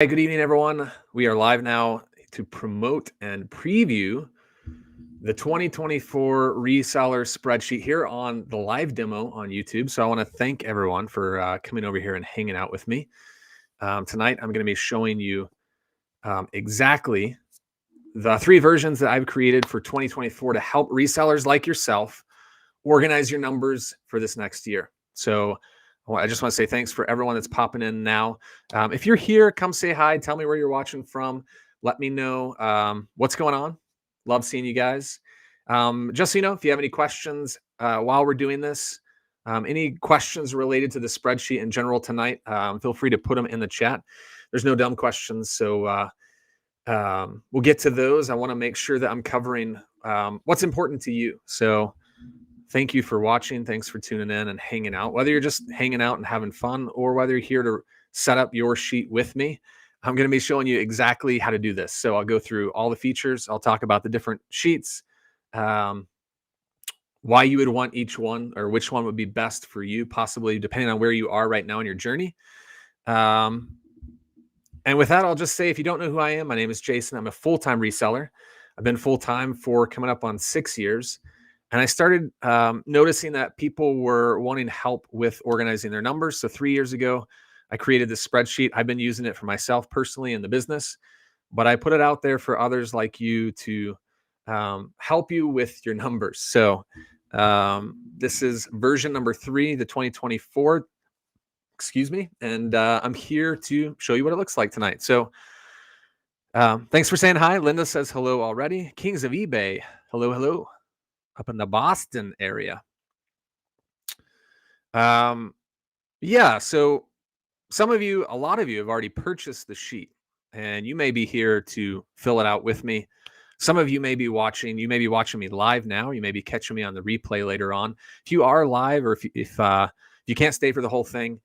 Hey, good evening, everyone. We are live now to promote and preview the 2024 Reseller Spreadsheet here on the live demo on YouTube. So I want to thank everyone for coming over here and hanging out with me. Tonight, I'm going to be showing you exactly the 3 versions that I've created for 2024 to help resellers like yourself organize your numbers for this next year. So I just want to say thanks for everyone that's popping in now. If you're here, come say hi. Tell me where you're watching from. Let me know what's going on. Love seeing you guys. Just so you know, if you have any questions while we're doing this, any questions related to the spreadsheet in general tonight, feel free to put them in the chat. There's no dumb questions, so we'll get to those. I want to make sure that I'm covering what's important to you. So thank you for watching. Thanks for tuning in and hanging out. Whether you're just hanging out and having fun or whether you're here to set up your sheet with me, I'm going to be showing you exactly how to do this. So I'll go through all the features. I'll talk about the different sheets, why you would want each one or which one would be best for you, possibly depending on where you are right now in your journey. And with that, I'll just say, if you don't know who I am, my name is Jason. I'm a full-time reseller. I've been full-time for coming up on 6 years. And I started noticing that people were wanting help with organizing their numbers. So 3 years ago, I created this spreadsheet. I've been using it for myself personally in the business, but I put it out there for others like you to help you with your numbers. So this is version number 3, the 2024, excuse me. And I'm here to show you what it looks like tonight. So thanks for saying hi. Linda says hello already. Kings of eBay, hello, hello. Up in the Boston area. Yeah, so some of you, a lot of you have already purchased the sheet, and you may be here to fill it out with me. Some of you may be watching, me live now. You may be catching me on the replay later on. If you are live, or if you can't stay for the whole thing,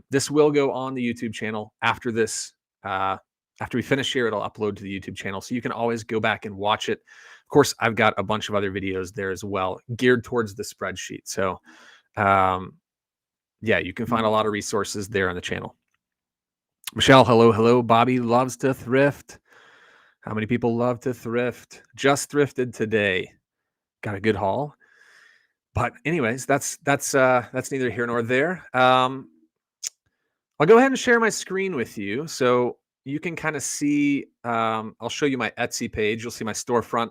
this will go on the YouTube channel after this. After we finish here, it'll upload to the YouTube channel, so you can always go back and watch it. Of course, I've got a bunch of other videos there as well, geared towards the spreadsheet. So, yeah, you can find a lot of resources there on the channel. Michelle, hello, hello. Bobby loves to thrift. How many people love to thrift? Just thrifted today. Got a good haul. But anyways, that's neither here nor there. I'll go ahead and share my screen with you, so you can kind of see. I'll show you my Etsy page. You'll see my storefront.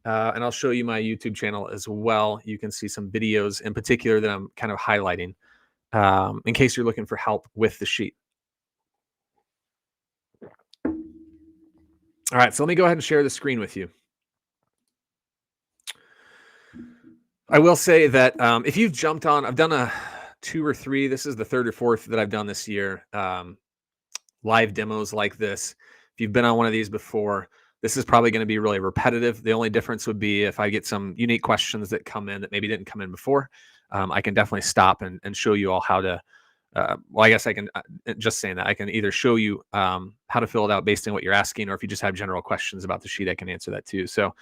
And I'll show you my YouTube channel as well. You can see some videos in particular that I'm kind of highlighting in case you're looking for help with the sheet. All right, so let me go ahead and share the screen with you. I will say that if you've jumped on, I've done 2 or 3. This is the 3rd or 4th that I've done this year. Live demos like this. If you've been on one of these before, this is probably going to be really repetitive. The only difference would be if I get some unique questions that come in that maybe didn't come in before, I can definitely stop and show you all how to, well, I guess I can, just saying that, I can either show you how to fill it out based on what you're asking, or if you just have general questions about the sheet, I can answer that too. So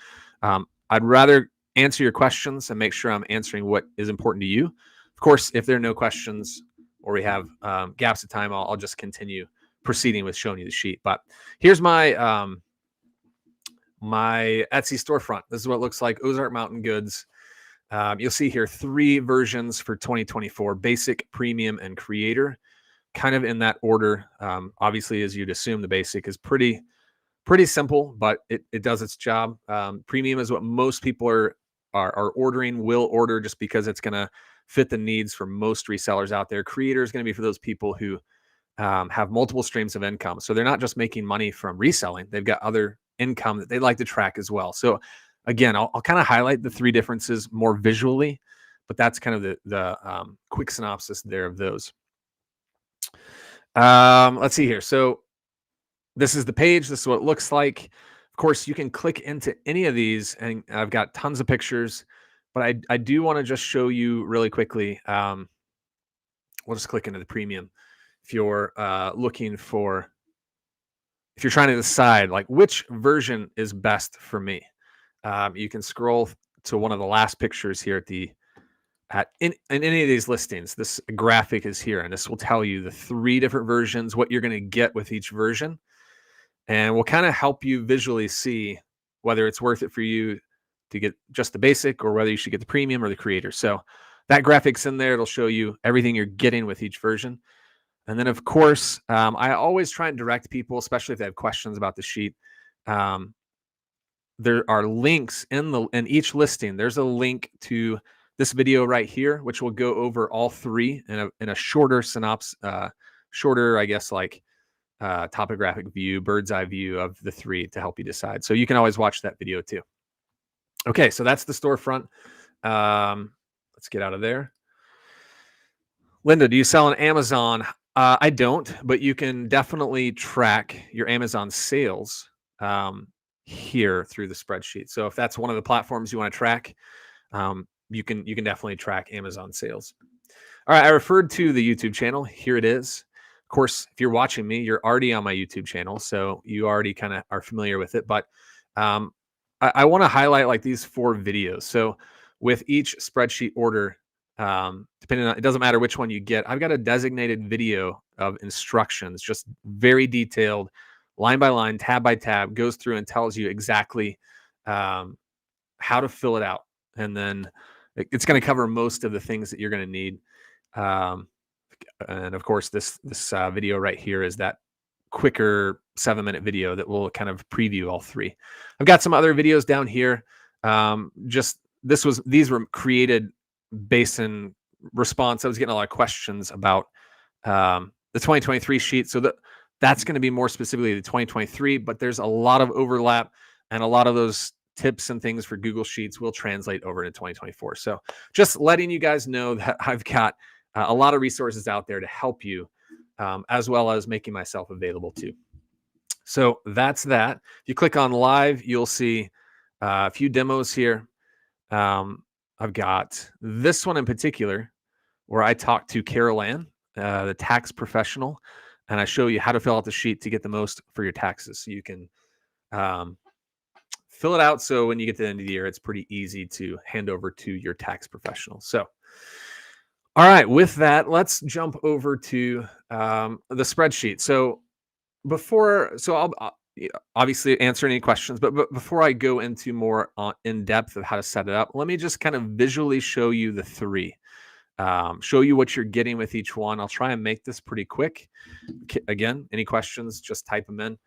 I'd rather answer your questions and make sure I'm answering what is important to you. Of course, if there are no questions or we have gaps of time, I'll just continue proceeding with showing you the sheet. But here's my my Etsy storefront. This is what it looks like. Ozark Mountain Goods. You'll see here 3 versions for 2024: basic, premium, and creator, kind of in that order. Obviously, as you'd assume, the basic is pretty simple, but it does its job. Premium is what most people are ordering, will order, just because it's going to fit the needs for most resellers out there. Creator is going to be for those people who have multiple streams of income. So they're not just making money from reselling. They've got other income that they'd like to track as well. So again, I'll kind of highlight the 3 differences more visually, but that's kind of the quick synopsis there of those. Let's see here. So this is the page. This is what it looks like. Of course, you can click into any of these, and I've got tons of pictures, but I do want to just show you really quickly. We'll just click into the premium. If you're looking for, if you're trying to decide like which version is best for me, you can scroll to one of the last pictures here at the in any of these listings, this graphic is here, and this will tell you the 3 different versions, what you're going to get with each version, and will kind of help you visually see whether it's worth it for you to get just the basic or whether you should get the premium or the creator. So that graphic's in there. It'll show you everything you're getting with each version. And then, of course, I always try and direct people, especially if they have questions about the sheet. There are links in each listing. There's a link to this video right here, which will go over all 3 in a shorter synopsis, shorter, I guess, like topographic view, bird's eye view of the 3 to help you decide. So you can always watch that video too. Okay, so that's the storefront. Let's get out of there. Linda, do you sell on Amazon? I don't, but you can definitely track your Amazon sales here through the spreadsheet. So if that's one of the platforms you want to track, you can definitely track Amazon sales. All right, I referred to the YouTube channel. Here it is. Of course, if you're watching me, you're already on my YouTube channel, so you already kind of are familiar with it. But I want to highlight like these 4 videos. So with each spreadsheet order, depending on, it doesn't matter which one you get, I've got a designated video of instructions, just very detailed, line by line, tab by tab, goes through and tells you exactly how to fill it out. And then it's going to cover most of the things that you're going to need. And of course, this video right here is that quicker 7-minute video that will kind of preview all 3. I've got some other videos down here. These were created based in response. I was getting a lot of questions about the 2023 sheet. So that's going to be more specifically the 2023, but there's a lot of overlap, and a lot of those tips and things for Google Sheets will translate over to 2024. So just letting you guys know that I've got a lot of resources out there to help you, as well as making myself available too. So that's that. If you click on live, you'll see a few demos here. I've got this one in particular where I talk to Carol Ann, the tax professional, and I show you how to fill out the sheet to get the most for your taxes. So you can fill it out so when you get to the end of the year, it's pretty easy to hand over to your tax professional. So, all right, with that, let's jump over to the spreadsheet. So I'll obviously answer any questions, but before I go into more in depth of how to set it up, let me just kind of visually show you the 3. Show you what you're getting with each one. I'll try and make this pretty quick. Again, any questions, just type them in.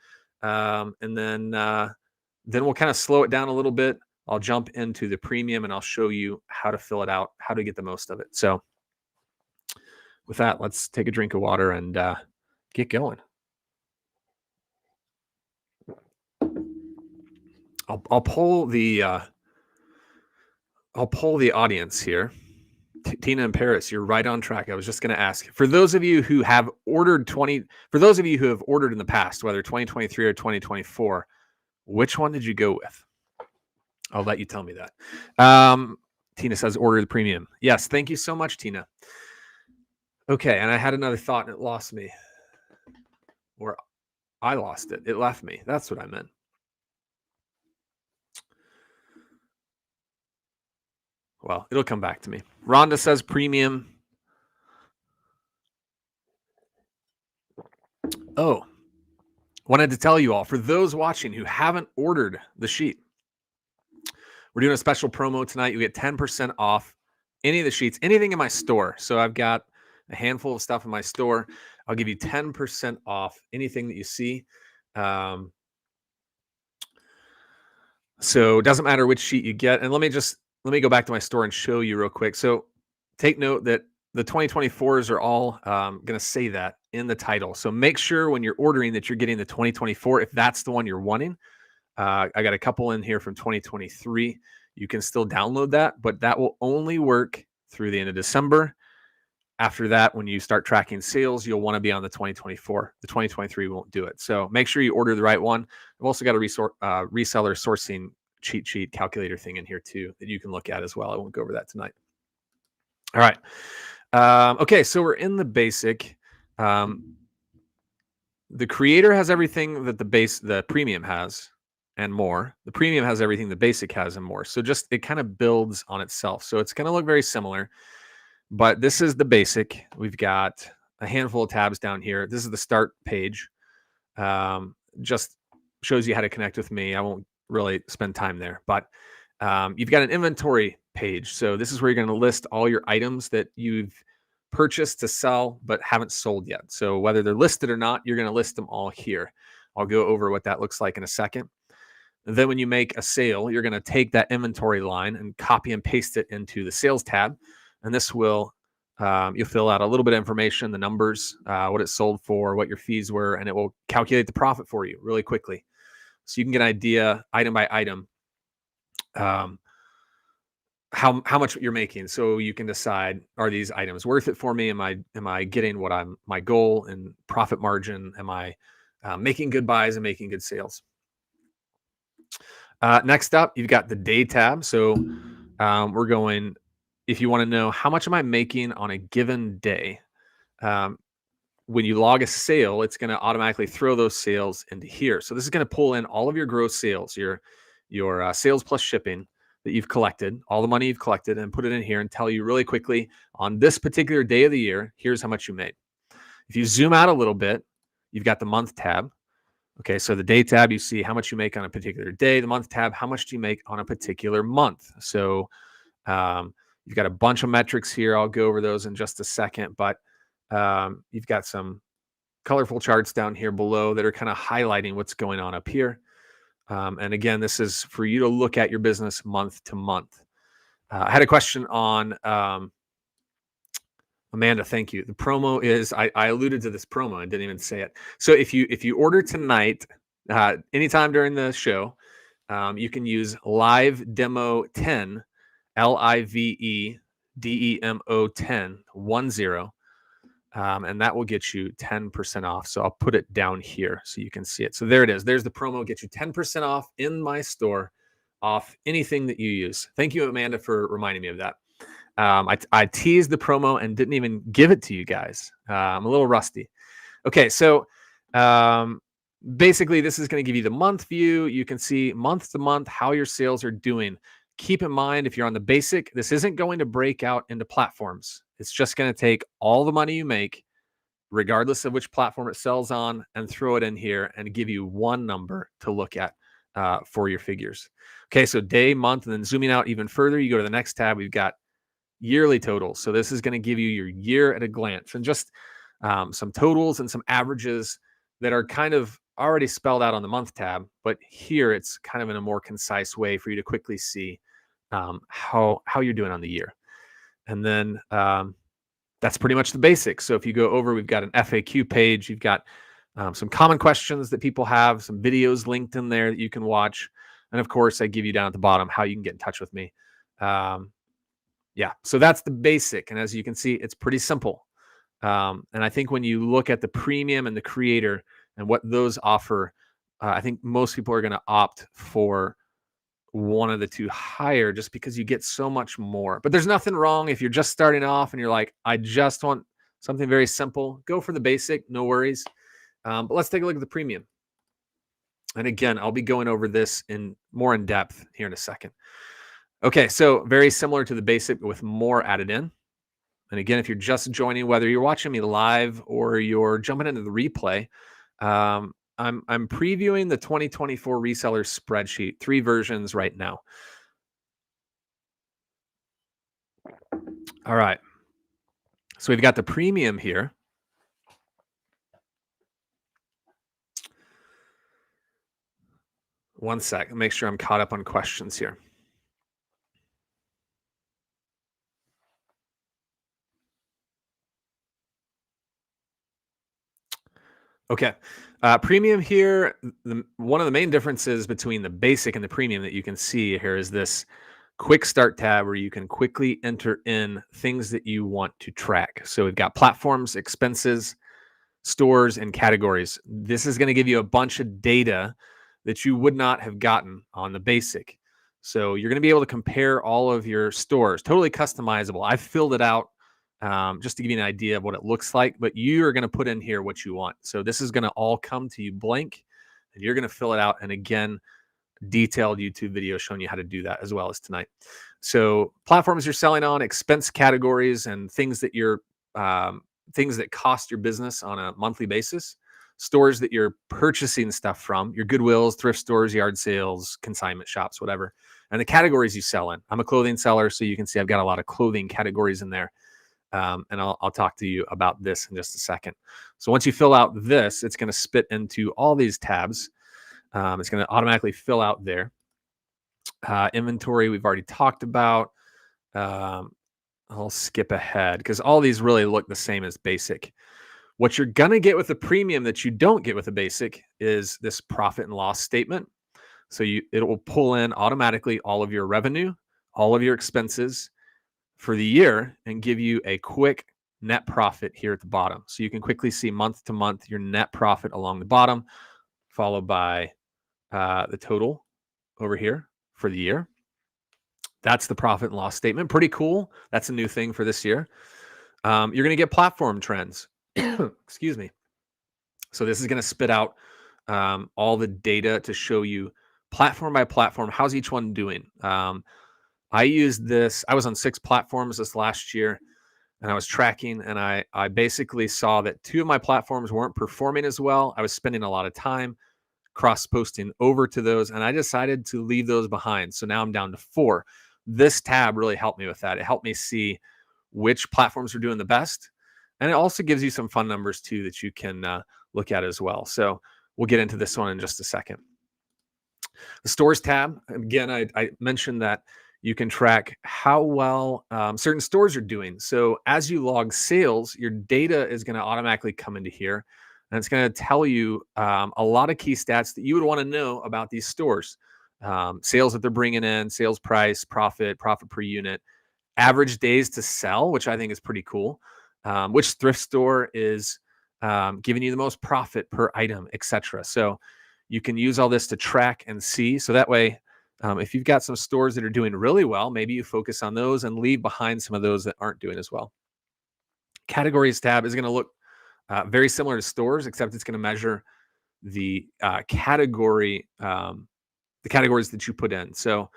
And then we'll kind of slow it down a little bit. I'll jump into the premium and I'll show you how to fill it out, how to get the most of it. So with that, let's take a drink of water and get going. I'll poll the audience here. Tina and Paris, you're right on track. I was just going to ask, for those of you who have ordered in the past, whether 2023 or 2024, which one did you go with? I'll let you tell me that. Tina says order the premium. Yes, thank you so much, Tina. Okay, and I had another thought and it lost me. Or I lost it. It left me. That's what I meant. Well, it'll come back to me. Rhonda says premium. Oh, wanted to tell you all, for those watching who haven't ordered the sheet, we're doing a special promo tonight. You get 10% off any of the sheets, anything in my store. So I've got a handful of stuff in my store. I'll give you 10% off anything that you see. So it doesn't matter which sheet you get. And let me go back to my store and show you real quick. So take note that the 2024s are all going to say that in the title. So make sure when you're ordering that you're getting the 2024, if that's the one you're wanting. I got a couple in here from 2023. You can still download that, but that will only work through the end of December. After that, when you start tracking sales, you'll want to be on the 2024. The 2023 won't do it. So make sure you order the right one. I've also got a reseller sourcing cheat sheet calculator thing in here too that you can look at as well. I won't go over that tonight. All right. Okay, so we're in the basic. The creator has everything that the premium has, and more. The premium has everything the basic has and more. So just it kind of builds on itself. So it's going to look very similar, but this is the basic. We've got a handful of tabs down here. This is the start page. Just shows you how to connect with me. I won't really spend time there, but you've got an inventory page. So this is where you're going to list all your items that you've purchased to sell but haven't sold yet. So whether they're listed or not, you're going to list them all here. I'll go over what that looks like in a second. And then when you make a sale, you're going to take that inventory line and copy and paste it into the sales tab. And this will, you'll fill out a little bit of information, the numbers, what it sold for, what your fees were, and it will calculate the profit for you really quickly. So you can get an idea item by item, how much you're making. So you can decide, are these items worth it for me? Am I getting what my goal and profit margin? Am I making good buys and making good sales? Next up, you've got the day tab. So we're going, if you want to know how much am I making on a given day, when you log a sale, it's going to automatically throw those sales into here. So this is going to pull in all of your gross sales, your sales plus shipping that you've collected, all the money you've collected, and put it in here and tell you really quickly on this particular day of the year, here's how much you made. If you zoom out a little bit, you've got the month tab. Okay, so the day tab, you see how much you make on a particular day. The month tab, how much do you make on a particular month? So you've got a bunch of metrics here. I'll go over those in just a second, but you've got some colorful charts down here below that are kind of highlighting what's going on up here. And again, this is for you to look at your business month to month. I had a question on Amanda. Thank you. The promo is, I alluded to this promo. I didn't even say it. So if you order tonight, anytime during the show, you can use live demo 10, LIVEDEMO 10, 10. And that will get you 10% off. So I'll put it down here so you can see it. So there it is. There's the promo. Get you 10% off in my store off anything that you use. Thank you, Amanda, for reminding me of that. I teased the promo and didn't even give it to you guys. I'm a little rusty. Okay, so basically this is going to give you the month view. You can see month to month how your sales are doing. Keep in mind, if you're on the basic, this isn't going to break out into platforms. It's just going to take all the money you make, regardless of which platform it sells on, and throw it in here and give you one number to look at for your figures. Okay, so day, month, and then zooming out even further, you go to the next tab. We've got yearly totals. So this is going to give you your year at a glance and just some totals and some averages that are kind of already spelled out on the month tab. But here it's kind of in a more concise way for you to quickly see how you're doing on the year. And then that's pretty much the basics. So if you go over, we've got an FAQ page. You've got some common questions that people have, some videos linked in there that you can watch. And of course, I give you down at the bottom how you can get in touch with me. Yeah, so that's the basic. And as you can see, it's pretty simple. And I think when you look at the premium and the creator and what those offer, I think most people are going to opt for one of the two higher just because you get so much more. But there's nothing wrong if you're just starting off and you're like, I just want something very simple. Go for the basic, no worries. But let's take a look at the premium. And again, I'll be going over this more in depth here in a second. Okay, so very similar to the basic with more added in. And again, if you're just joining, whether you're watching me live or you're jumping into the replay, I'm previewing the 2024 Reseller Spreadsheet, 3 versions right now. All right. So we've got the premium here. One sec, make sure I'm caught up on questions here. Okay. Premium here, one of the main differences between the basic and the premium that you can see here is this quick start tab where you can quickly enter in things that you want to track. So we've got platforms, expenses, stores, and categories. This is going to give you a bunch of data that you would not have gotten on the basic. So you're going to be able to compare all of your stores, totally customizable. I've filled it out just to give you an idea of what it looks like, but you're going to put in here what you want. So this is going to all come to you blank and you're going to fill it out. And again, detailed YouTube video showing you how to do that as well as tonight. So platforms you're selling on, expense categories, and things that things that cost your business on a monthly basis. Stores that you're purchasing stuff from, your Goodwills, thrift stores, yard sales, consignment shops, whatever. And the categories you sell in. I'm a clothing seller, so you can see I've got a lot of clothing categories in there. And I'll talk to you about this in just a second. So once you fill out this, it's going to spit into all these tabs. It's going to automatically fill out there. Inventory, we've already talked about. I'll skip ahead because all these really look the same as basic. What you're going to get with the premium that you don't get with the basic is this profit and loss statement. So it will pull in automatically all of your revenue, all of your expenses for the year, and give you a quick net profit here at the bottom. So you can quickly see month to month your net profit along the bottom, followed by the total over here for the year. That's the profit and loss statement. Pretty cool. That's a new thing for this year. You're going to get platform trends. Excuse me. So this is going to spit out all the data to show you platform by platform. How's each one doing? I used this. I was on 6 platforms this last year, and I was tracking, and I basically saw that 2 of my platforms weren't performing as well. I was spending a lot of time cross-posting over to those, and I decided to leave those behind. So now I'm down to 4. This tab really helped me with that. It helped me see which platforms are doing the best. And it also gives you some fun numbers too that you can look at as well. So we'll get into this one in just a second. The stores tab, again, I mentioned that you can track how well certain stores are doing. So as you log sales, your data is going to automatically come into here. And it's going to tell you a lot of key stats that you would want to know about these stores. Sales that they're bringing in, sales price, profit per unit, average days to sell, which I think is pretty cool. Which thrift store is giving you the most profit per item, etc. So you can use all this to track and see. So that way, if you've got some stores that are doing really well, maybe you focus on those and leave behind some of those that aren't doing as well. Categories tab is going to look very similar to stores, except it's going to measure the categories that you put in. So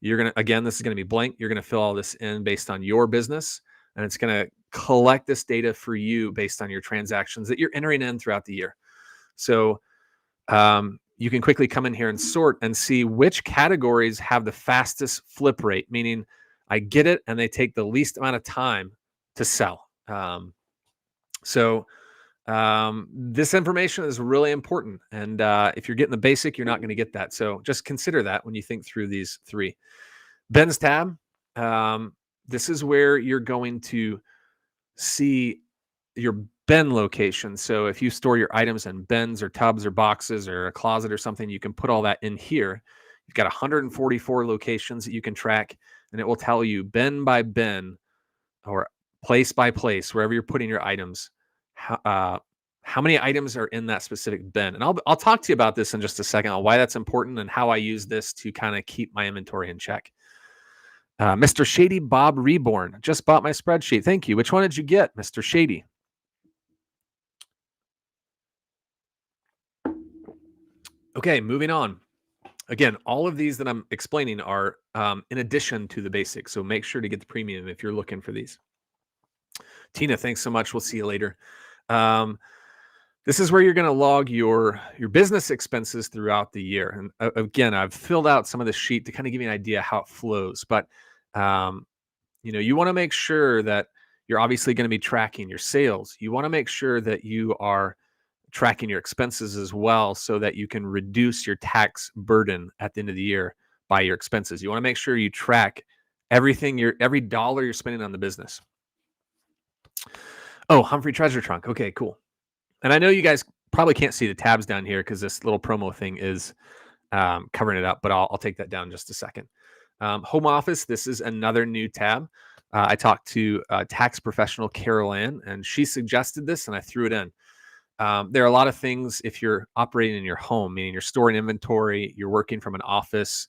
you're going to, again, this is going to be blank. You're going to fill all this in based on your business, and it's going to collect this data for you based on your transactions that you're entering in throughout the year. So you can quickly come in here and sort and see which categories have the fastest flip rate, meaning I get it and they take the least amount of time to sell. This information is really important. And if you're getting the basic, you're not going to get that. So just consider that when you think through these 3. Bins tab. This is where you're going to see your bin location. So if you store your items in bins or tubs or boxes or a closet or something, you can put all that in here. You've got 144 locations that you can track, and it will tell you bin by bin or place by place, wherever you're putting your items, how many items are in that specific bin. And I'll talk to you about this in just a second on why that's important and how I use this to kind of keep my inventory in check. Mr. Shady Bob Reborn just bought my spreadsheet. Thank you. Which one did you get, Mr. Shady? Okay, moving on. Again, all of these that I'm explaining are in addition to the basics. So make sure to get the premium if you're looking for these. Tina, thanks so much. We'll see you later. This is where you're going to log your business expenses throughout the year. And again, I've filled out some of the sheet to kind of give you an idea how it flows. But you want to make sure that you're obviously going to be tracking your sales. You want to make sure that you are tracking your expenses as well, so that you can reduce your tax burden at the end of the year by your expenses. You want to make sure you track every dollar you're spending on the business. Oh, Humphrey Treasure Trunk. Okay, cool. And I know you guys probably can't see the tabs down here because this little promo thing is covering it up, but I'll take that down in just a second. Home Office, this is another new tab. I talked to tax professional Carol Ann, and she suggested this, and I threw it in. There are a lot of things if you're operating in your home, meaning you're storing inventory, you're working from an office,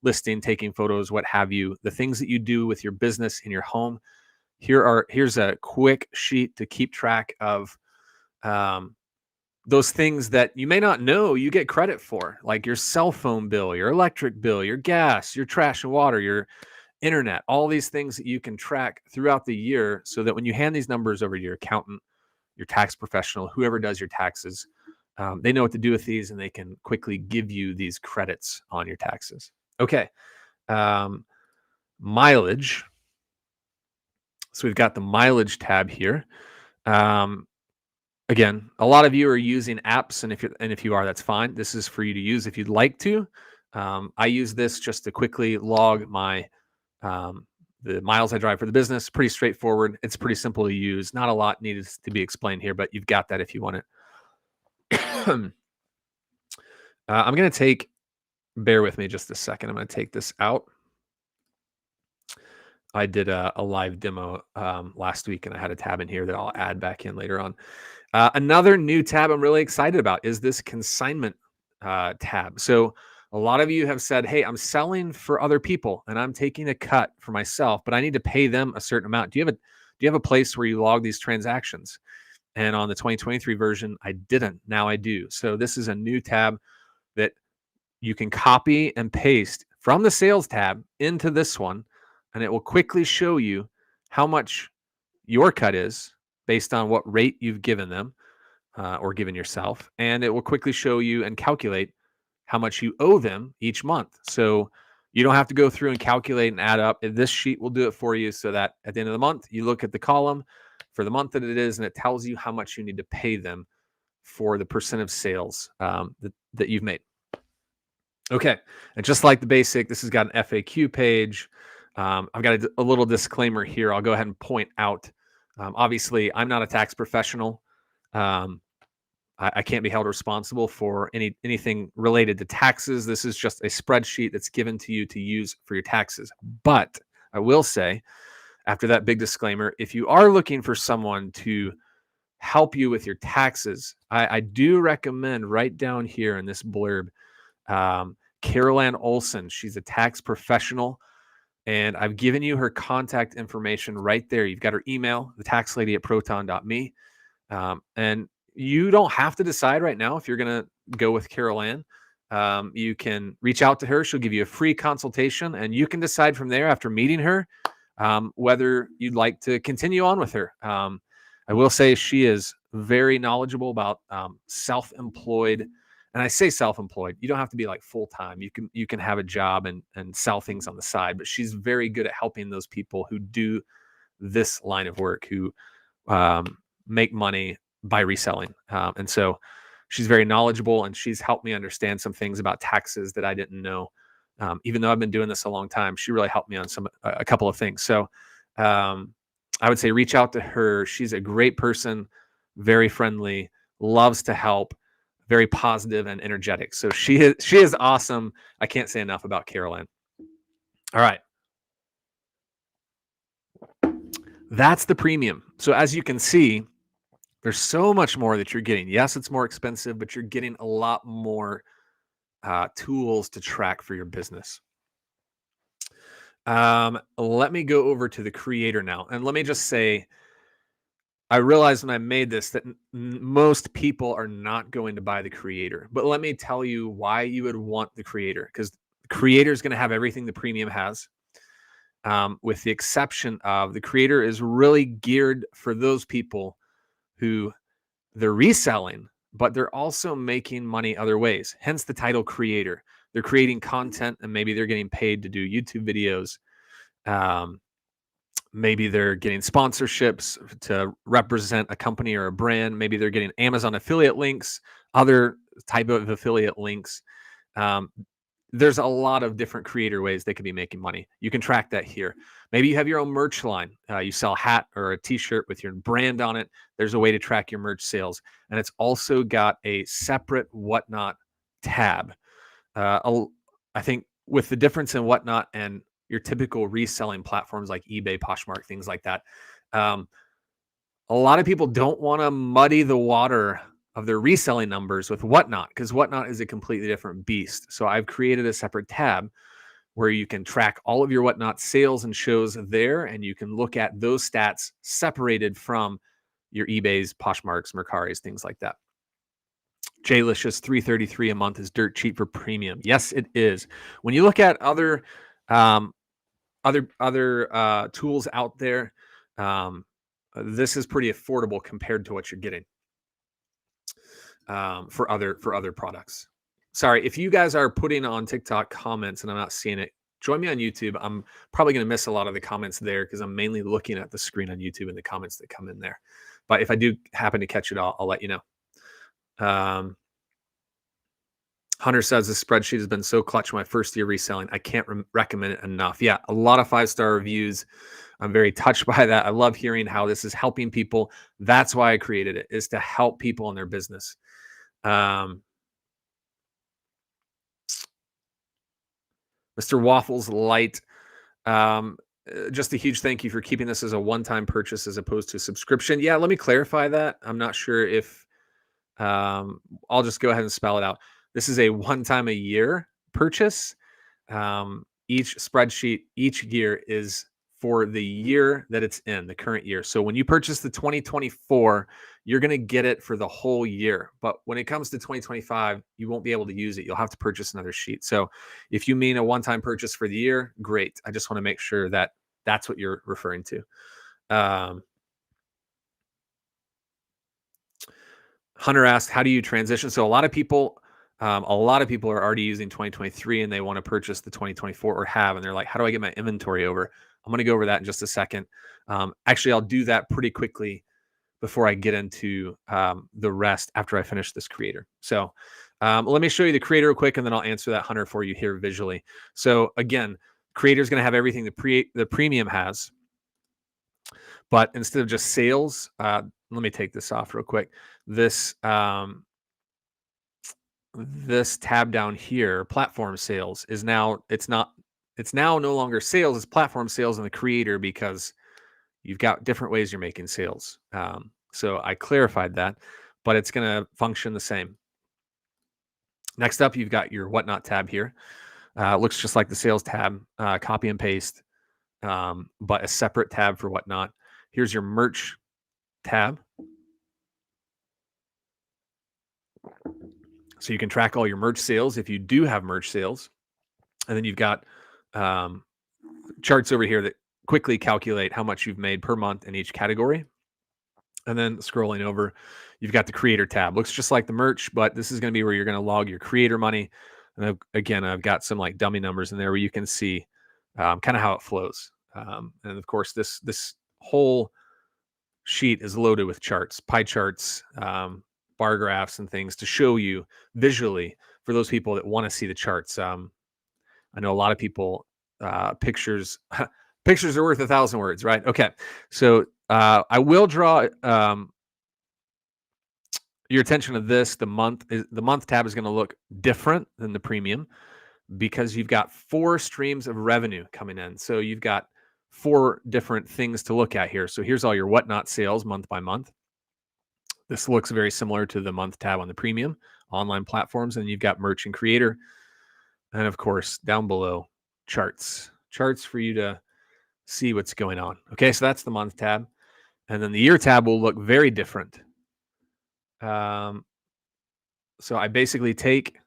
listing, taking photos, what have you, the things that you do with your business in your home. Here's a quick sheet to keep track of those things that you may not know you get credit for, like your cell phone bill, your electric bill, your gas, your trash and water, your internet, all these things that you can track throughout the year so that when you hand these numbers over to your accountant, your tax professional, whoever does your taxes, they know what to do with these and they can quickly give you these credits on your taxes. Okay. Mileage. So we've got the mileage tab here. Again, a lot of you are using apps, and if you are, that's fine. This is for you to use if you'd like to. I use this just to quickly log my the miles I drive for the business. Pretty straightforward. It's pretty simple to use. Not a lot needed to be explained here, but you've got that if you want it. I'm going to take, bear with me just a second. I'm going to take this out. I did a live demo last week, and I had a tab in here that I'll add back in later on. Another new tab I'm really excited about is this consignment tab. So a lot of you have said, hey, I'm selling for other people and I'm taking a cut for myself, but I need to pay them a certain amount. Do you have a place where you log these transactions? And on the 2023 version, I didn't. Now I do. So this is a new tab that you can copy and paste from the sales tab into this one, and it will quickly show you how much your cut is based on what rate you've given them or given yourself. And it will quickly show you and calculate how much you owe them each month. So you don't have to go through and calculate and add up. This sheet will do it for you so that at the end of the month, you look at the column for the month that it is, and it tells you how much you need to pay them for the percent of sales that you've made. Okay, and just like the basic, this has got an FAQ page. I've got a little disclaimer here. I'll go ahead and point out. Obviously, I'm not a tax professional. I can't be held responsible for anything related to taxes. This is just a spreadsheet that's given to you to use for your taxes. But I will say, after that big disclaimer, if you are looking for someone to help you with your taxes, I do recommend right down here in this blurb, Carol Ann Olson. She's a tax professional, and I've given you her contact information right there. You've got her email, thetaxlady@proton.me. And you don't have to decide right now if you're going to go with Carol Ann. You can reach out to her. She'll give you a free consultation, and you can decide from there after meeting her whether you'd like to continue on with her. I will say she is very knowledgeable about self-employed. And I say self-employed. You don't have to be like full-time. You can have a job and sell things on the side, but she's very good at helping those people who do this line of work, who make money by reselling. And so she's very knowledgeable, and she's helped me understand some things about taxes that I didn't know. Even though I've been doing this a long time, she really helped me on a couple of things. So I would say reach out to her. She's a great person, very friendly, loves to help, very positive and energetic. So she is awesome. I can't say enough about Carol Ann. All right. That's the premium. So as you can see, there's so much more that you're getting. Yes, it's more expensive, but you're getting a lot more tools to track for your business. Let me go over to the creator now. And let me just say, I realized when I made this that most people are not going to buy the creator. But let me tell you why you would want the creator, because the creator is going to have everything the premium has. With the exception of the creator is really geared for those people who they're reselling, but they're also making money other ways. Hence the title creator. They're creating content, and maybe they're getting paid to do YouTube videos. Maybe they're getting sponsorships to represent a company or a brand. Maybe they're getting Amazon affiliate links, other type of affiliate links. There's a lot of different creator ways they could be making money. You can track that here. Maybe you have your own merch line. You sell a hat or a t-shirt with your brand on it. There's a way to track your merch sales. And it's also got a separate Whatnot tab. I think with the difference in Whatnot and your typical reselling platforms like eBay, Poshmark, things like that, a lot of people don't want to muddy the water of their reselling numbers with Whatnot, because Whatnot is a completely different beast. So I've created a separate tab where you can track all of your Whatnot sales and shows there, and you can look at those stats separated from your eBays, Poshmarks, Mercaris, things like that. J-Licious, $333 a month is dirt cheap for premium. Yes, it is. When you look at other um, tools out there, this is pretty affordable compared to what you're getting for other products. Sorry, if you guys are putting on TikTok comments and I'm not seeing it, join me on YouTube. I'm probably going to miss a lot of the comments there because I'm mainly looking at the screen on YouTube and the comments that come in there. But if I do happen to catch it, I'll let you know. Hunter says the spreadsheet has been so clutch my first year reselling. I can't recommend it enough. Yeah, a lot of 5-star reviews. I'm very touched by that. I love hearing how this is helping people. That's why I created it, is to help people in their business. Mr. Waffles Light, just a huge thank you for keeping this as a one-time purchase as opposed to a subscription. Yeah, let me clarify that. I'm not sure if I'll just go ahead and spell it out. This is a one-time a year purchase. Each spreadsheet each year is for the year that it's in, the current year. So when you purchase the 2024, you're going to get it for the whole year. But when it comes to 2025, you won't be able to use it. You'll have to purchase another sheet. So if you mean a one-time purchase for the year, great. I just want to make sure that that's what you're referring to. Hunter asked, how do you transition? So a lot of people are already using 2023 and they want to purchase the 2024 or have, and they're like, how do I get my inventory over? I'm going to go over that in just a second. Actually, I'll do that pretty quickly before I get into the rest after I finish this creator. So let me show you the creator real quick, and then I'll answer that, Hunter, for you here visually. So again, creator is going to have everything the premium has, but instead of just sales, let me take this off real quick. This this tab down here, platform sales, is now it's now no longer sales, it's platform sales in the creator because you've got different ways you're making sales. So I clarified that, but it's going to function the same. Next up, you've got your whatnot tab here. Looks just like the sales tab, copy and paste, but a separate tab for whatnot. Here's your merch tab. So you can track all your merch sales if you do have merch sales. And then you've got charts over here that quickly calculate how much you've made per month in each category. And then scrolling over, you've got the creator tab. Looks just like the merch, but this is going to be where you're going to log your creator money. And again, I've got some like dummy numbers in there where you can see kind of how it flows. And of course, this whole sheet is loaded with charts, pie charts, bar graphs, and things to show you visually for those people that want to see the charts. I know a lot of people pictures pictures are worth 1,000 words, right? Okay, so I will draw your attention to this. The month tab is going to look different than the premium because you've got 4 streams of revenue coming in. So you've got 4 different things to look at here. So here's all your whatnot sales month by month. This looks very similar to the month tab on the premium online platforms. And you've got merch and creator. And of course, down below, charts for you to see what's going on. Okay, so that's the month tab. And then the year tab will look very different. So I basically take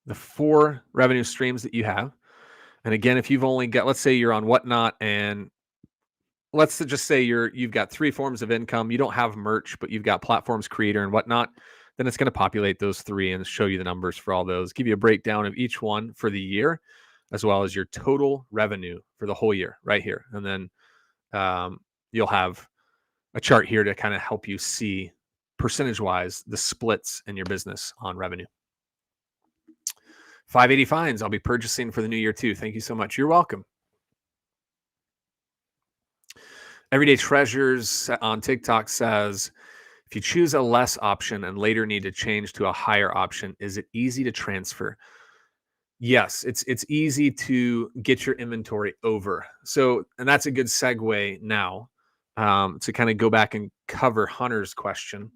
the 4 revenue streams that you have. And again, if you've only got, let's say you're on whatnot, and let's just say you've got 3 forms of income. You don't have merch, but you've got platforms, creator, and whatnot. Then it's going to populate those 3 and show you the numbers for all those, give you a breakdown of each one for the year, as well as your total revenue for the whole year right here. And then you'll have a chart here to kind of help you see percentage-wise the splits in your business on revenue. 580 fines. I'll be purchasing for the new year too. Thank you so much. You're welcome. Everyday Treasures on TikTok says, if you choose a less option and later need to change to a higher option, is it easy to transfer? Yes, it's easy to get your inventory over. So, and that's a good segue now to kind of go back and cover Hunter's question.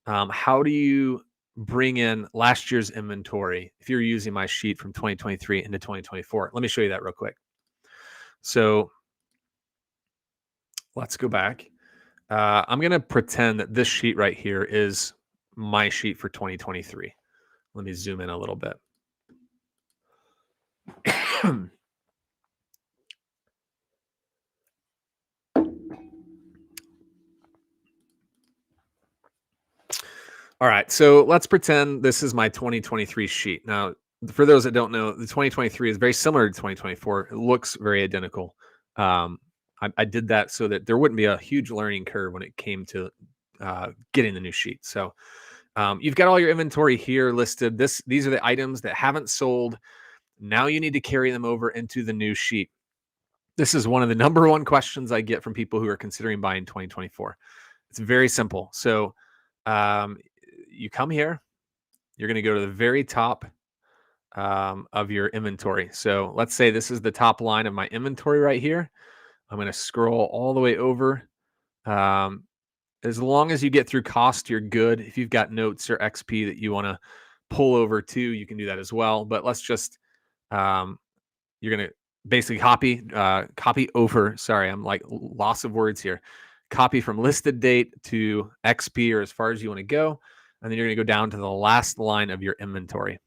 How do you bring in last year's inventory if you're using my sheet from 2023 into 2024? Let me show you that real quick. So let's go back. I'm going to pretend that this sheet right here is my sheet for 2023. Let me zoom in a little bit. All right, so let's pretend this is my 2023 sheet. Now, for those that don't know, the 2023 is very similar to 2024. It looks very identical. I did that so that there wouldn't be a huge learning curve when it came to getting the new sheet. So you've got all your inventory here listed. These are the items that haven't sold. Now you need to carry them over into the new sheet. This is one of the number one questions I get from people who are considering buying 2024. It's very simple. So um, you come here, you're going to go to the very top of your inventory. So let's say this is the top line of my inventory right here. I'm going to scroll all the way over. Um, as long as you get through cost, you're good. If you've got notes or XP that you want to pull over to, you can do that as well. But let's just, you're going to basically copy over. Sorry, I'm like loss of words here. Copy from listed date to XP or as far as you want to go. And then you're going to go down to the last line of your inventory.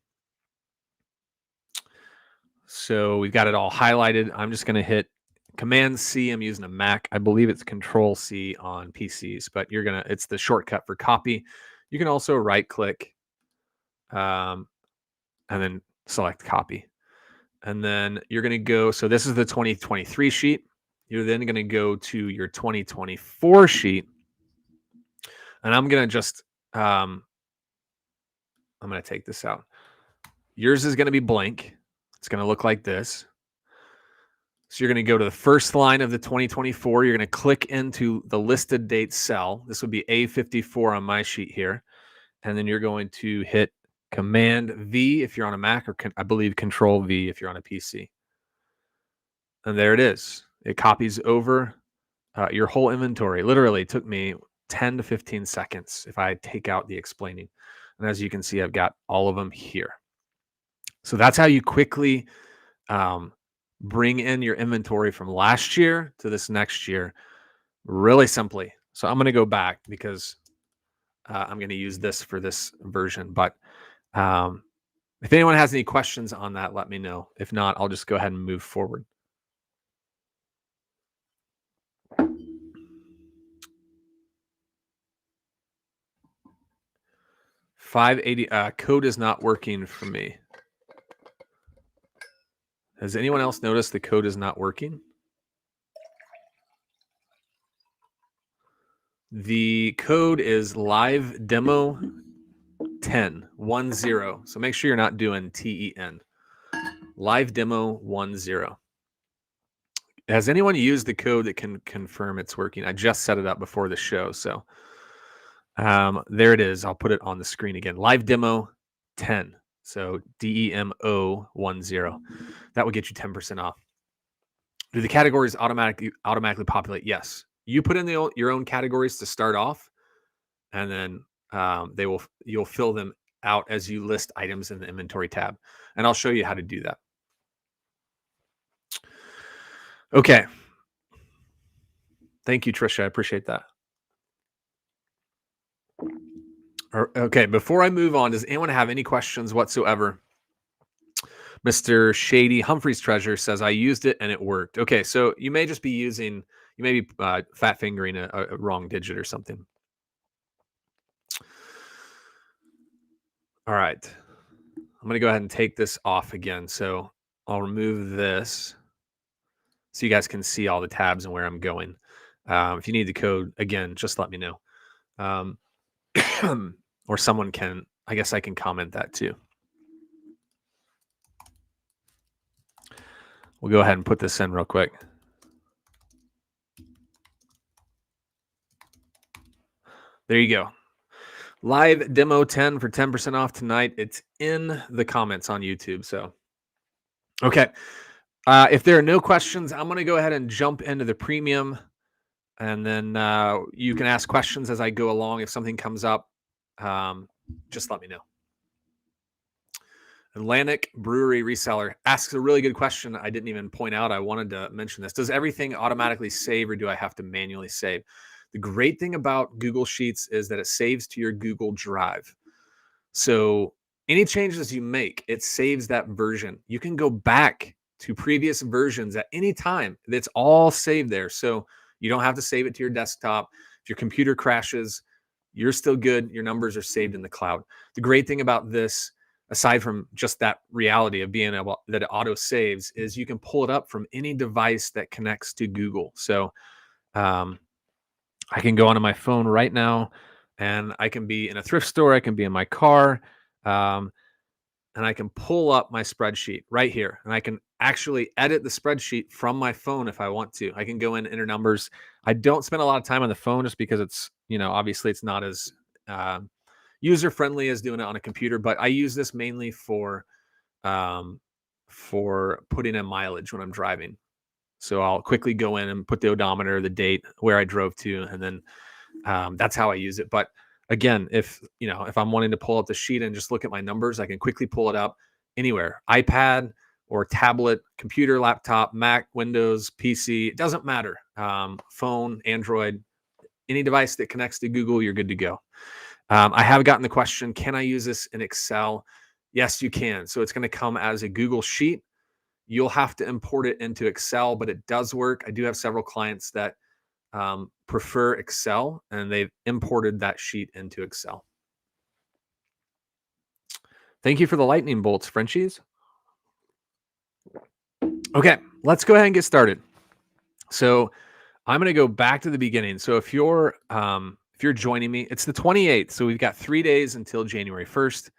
So we've got it all highlighted. I'm just going to hit Command C. I'm using a Mac. I believe it's Control C on PCs, but it's the shortcut for copy. You can also right click and then select copy. And then you're going to go. So this is the 2023 sheet. You're then going to go to your 2024 sheet. And I'm going to just, I'm going to take this out. Yours is going to be blank. It's going to look like this. So you're going to go to the first line of the 2024. You're going to click into the listed date cell. This would be A54 on my sheet here. And then you're going to hit Command V if you're on a Mac, or I believe Control V if you're on a PC. And there it is. It copies over your whole inventory. Literally, it took me 10 to 15 seconds if I take out the explaining. And as you can see, I've got all of them here. So that's how you quickly bring in your inventory from last year to this next year really simply. So I'm going to go back because I'm going to use this for this version. But if anyone has any questions on that, let me know. If not, I'll just go ahead and move forward. $580 code is not working for me. Has anyone else noticed the code is not working? The code is live demo 10. So make sure you're not doing TEN. Live demo 10. Has anyone used the code that can confirm it's working? I just set it up before the show. So there it is. I'll put it on the screen again. Live demo 10. So DEMO 10. That will get you 10% off. Do the categories automatically populate? Yes. You put in your own categories to start off, and then you'll fill them out as you list items in the inventory tab. And I'll show you how to do that. Okay. Thank you, Trisha. I appreciate that. Okay, before I move on, does anyone have any questions whatsoever? Mr. Shady Humphrey's Treasure says, I used it and it worked. Okay, so you may just be you may be fat fingering a wrong digit or something. All right. I'm going to go ahead and take this off again. So I'll remove this so you guys can see all the tabs and where I'm going. If you need the code, again, just let me know. Or someone can, I guess I can comment that too. We'll go ahead and put this in real quick. There you go. Live demo 10 for 10% off tonight. It's in the comments on YouTube. So, okay. If there are no questions, I'm going to go ahead and jump into the premium, and then you can ask questions as I go along. If something comes up, just let me know. Atlantic Brewery Reseller asks a really good question. I didn't even point out. I wanted to mention this. Does everything automatically save, or do I have to manually save? The great thing about Google Sheets is that it saves to your Google Drive. So Any changes you make, it saves that version. You can go back to previous versions at any time. It's all saved there. So you don't have to save it to your desktop. If your computer crashes, you're still good. Your numbers are saved in the cloud. The great thing about this, aside from just that reality of being able that it auto saves, is you can pull it up from any device that connects to Google. So I can go onto my phone right now, and I can be in a thrift store. I can be in my car. And I can pull up my spreadsheet right here, and I can actually edit the spreadsheet from my phone if I want to. I can go in, enter numbers. I don't spend a lot of time on the phone just because it's, obviously it's not as user friendly as doing it on a computer, but I use this mainly um, for putting in mileage when I'm driving. So I'll quickly go in and put the odometer, the date, where I drove to, and then that's how I use it. But again, if I'm wanting to pull up the sheet and just look at my numbers, I can quickly pull it up anywhere, iPad or tablet, computer, laptop, Mac, Windows, PC. It doesn't matter. Phone, Android, any device that connects to Google, you're good to go. I have gotten the question, can I use this in Excel? Yes, you can. So it's going to come as a Google sheet. You'll have to import it into Excel, but it does work. I do have several clients that prefer Excel, and they've imported that sheet into Excel. Thank you for the lightning bolts, Frenchies. Okay, let's go ahead and get started. So I'm going to go back to the beginning. So if you're joining me, it's the 28th. So we've got 3 days until January 1st.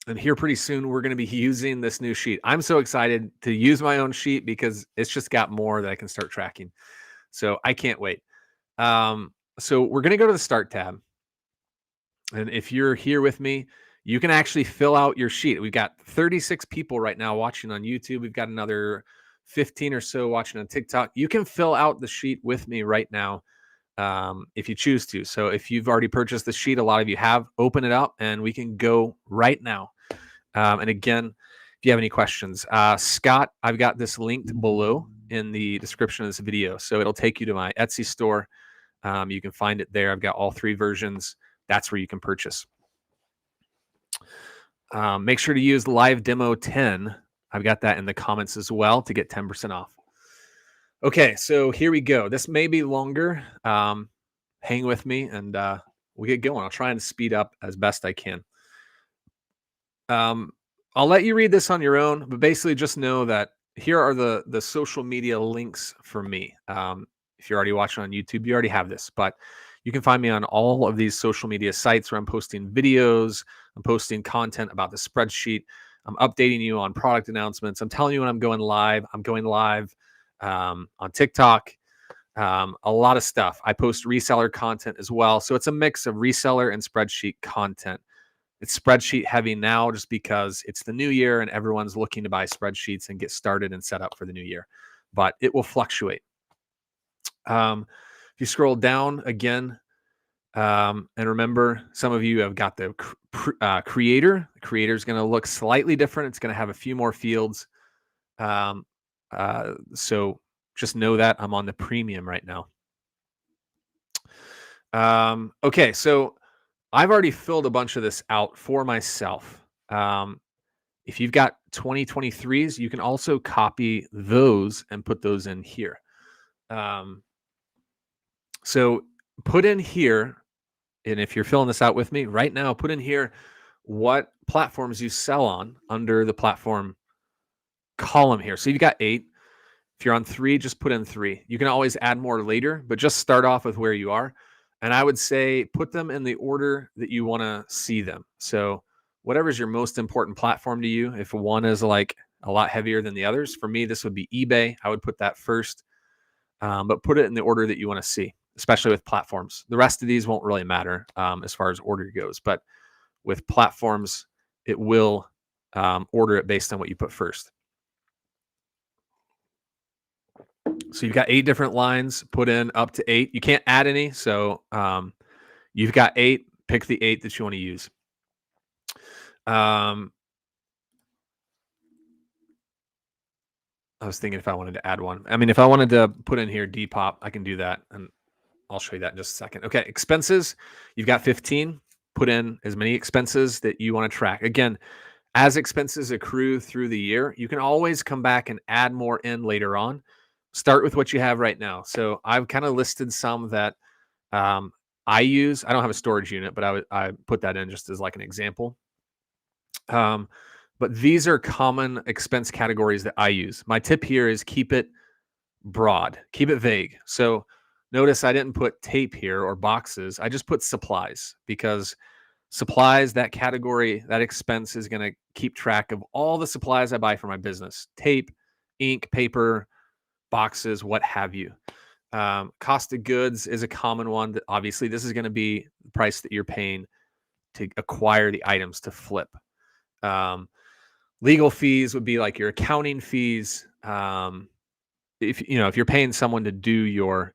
And here pretty soon, we're going to be using this new sheet. I'm so excited to use my own sheet because it's just got more that I can start tracking. So I can't wait. So we're going to go to the Start tab. And if you're here with me, you can actually fill out your sheet. We've got 36 people right now watching on YouTube. We've got another 15 or so watching on TikTok. You can fill out the sheet with me right now if you choose to. So if you've already purchased the sheet, a lot of you have, open it up and we can go right now. And again, if you have any questions, Scott, I've got this linked below in the description of this video. So it'll take you to my Etsy store. You can find it there. I've got all 3 versions. That's where you can purchase. Make sure to use live demo 10. I've got that in the comments as well to get 10% off. Okay, so here we go. This may be longer. Hang with me and we'll get going. I'll try and speed up as best I can. I'll let you read this on your own, but basically just know that here are the social media links for me. If you're already watching on YouTube, you already have this, but you can find me on all of these social media sites where I'm posting videos, I'm posting content about the spreadsheet, I'm updating you on product announcements, I'm telling you when I'm going live. I'm going live on TikTok, a lot of stuff. I post reseller content as well. So it's a mix of reseller and spreadsheet content. It's spreadsheet heavy now just because it's the new year and everyone's looking to buy spreadsheets and get started and set up for the new year, but it will fluctuate. If you scroll down again, and remember, some of you have got the creator. The creator is going to look slightly different. It's going to have a few more fields. So just know that I'm on the premium right now. Okay, so I've already filled a bunch of this out for myself. If you've got 2023s, you can also copy those and put those in here. So put in here, and if you're filling this out with me right now, put in here what platforms you sell on under the platform column here. So you've got 8. If you're on 3, just put in 3. You can always add more later, but just start off with where you are. And I would say put them in the order that you want to see them. So whatever's your most important platform to you, if one is like a lot heavier than the others, for me, this would be eBay. I would put that first, but put it in the order that you want to see, especially with platforms. The rest of these won't really matter as far as order goes, but with platforms, it will order it based on what you put first. So you've got 8 different lines, put in up to 8. You can't add any. So you've got 8, pick the 8 that you want to use. I was thinking if I wanted to add one. I mean, if I wanted to put in here Depop, I can do that. And I'll show you that in just a second. Okay, expenses, you've got 15. put in as many expenses that you want to track. Again, as expenses accrue through the year, you can always come back and add more in later on. Start with what you have right now. So I've kind of listed some that um, I use. I don't have a storage unit, but I put that in just as like an example. But these are common expense categories that I use. My tip here is keep it broad, keep it vague. So notice I didn't put tape here or boxes. I just put supplies because supplies, that category, that expense is going to keep track of all the supplies I buy for my business: tape, ink, paper, boxes, what have you. Cost of goods is a common one that obviously this is going to be the price that you're paying to acquire the items to flip. Legal fees would be like your accounting fees. If you're paying someone to do your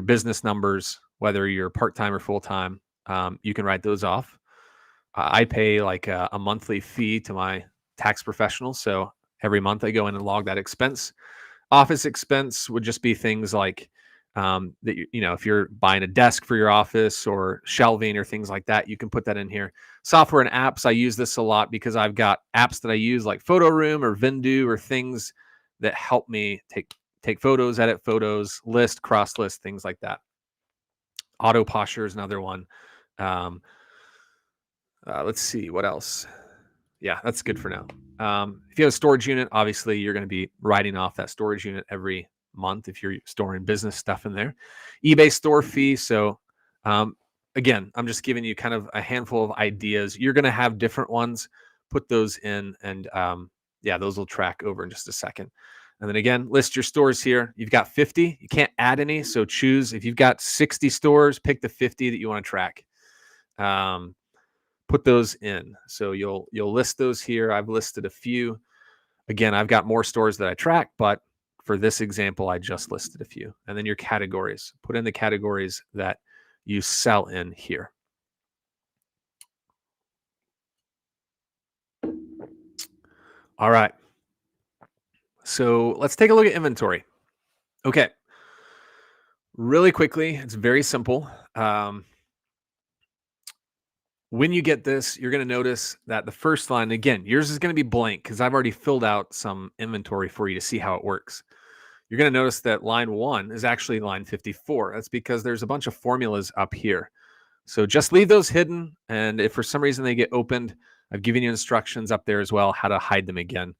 business numbers, whether you're part-time or full-time, you can write those off. I pay like a monthly fee to my tax professional. So every month I go in and log that expense. Office expense would just be things like that, if you're buying a desk for your office or shelving or things like that, you can put that in here. Software and apps, I use this a lot because I've got apps that I use like Photo Room or Vindu or things that help me take photos, edit photos, list, cross list, things like that. Auto posture is another one. Let's see what else. Yeah, that's good for now. If you have a storage unit, obviously you're going to be writing off that storage unit every month if you're storing business stuff in there. eBay store fee. So again, I'm just giving you kind of a handful of ideas. You're going to have different ones. Put those in, and those will track over in just a second. And then again, list your stores here. You've got 50. You can't add any, so choose. If you've got 60 stores, pick the 50 that you want to track. Put those in. So you'll list those here. I've listed a few. Again, I've got more stores that I track, but for this example, I just listed a few. And then your categories. Put in the categories that you sell in here. All right. So let's take a look at inventory. Okay. Really quickly, it's very simple. When you get this, you're going to notice that the first line, again, yours is going to be blank because I've already filled out some inventory for you to see how it works. You're going to notice that line 1 is actually line 54. That's because there's a bunch of formulas up here. So just leave those hidden. And if for some reason they get opened, I've given you instructions up there as well, how to hide them again,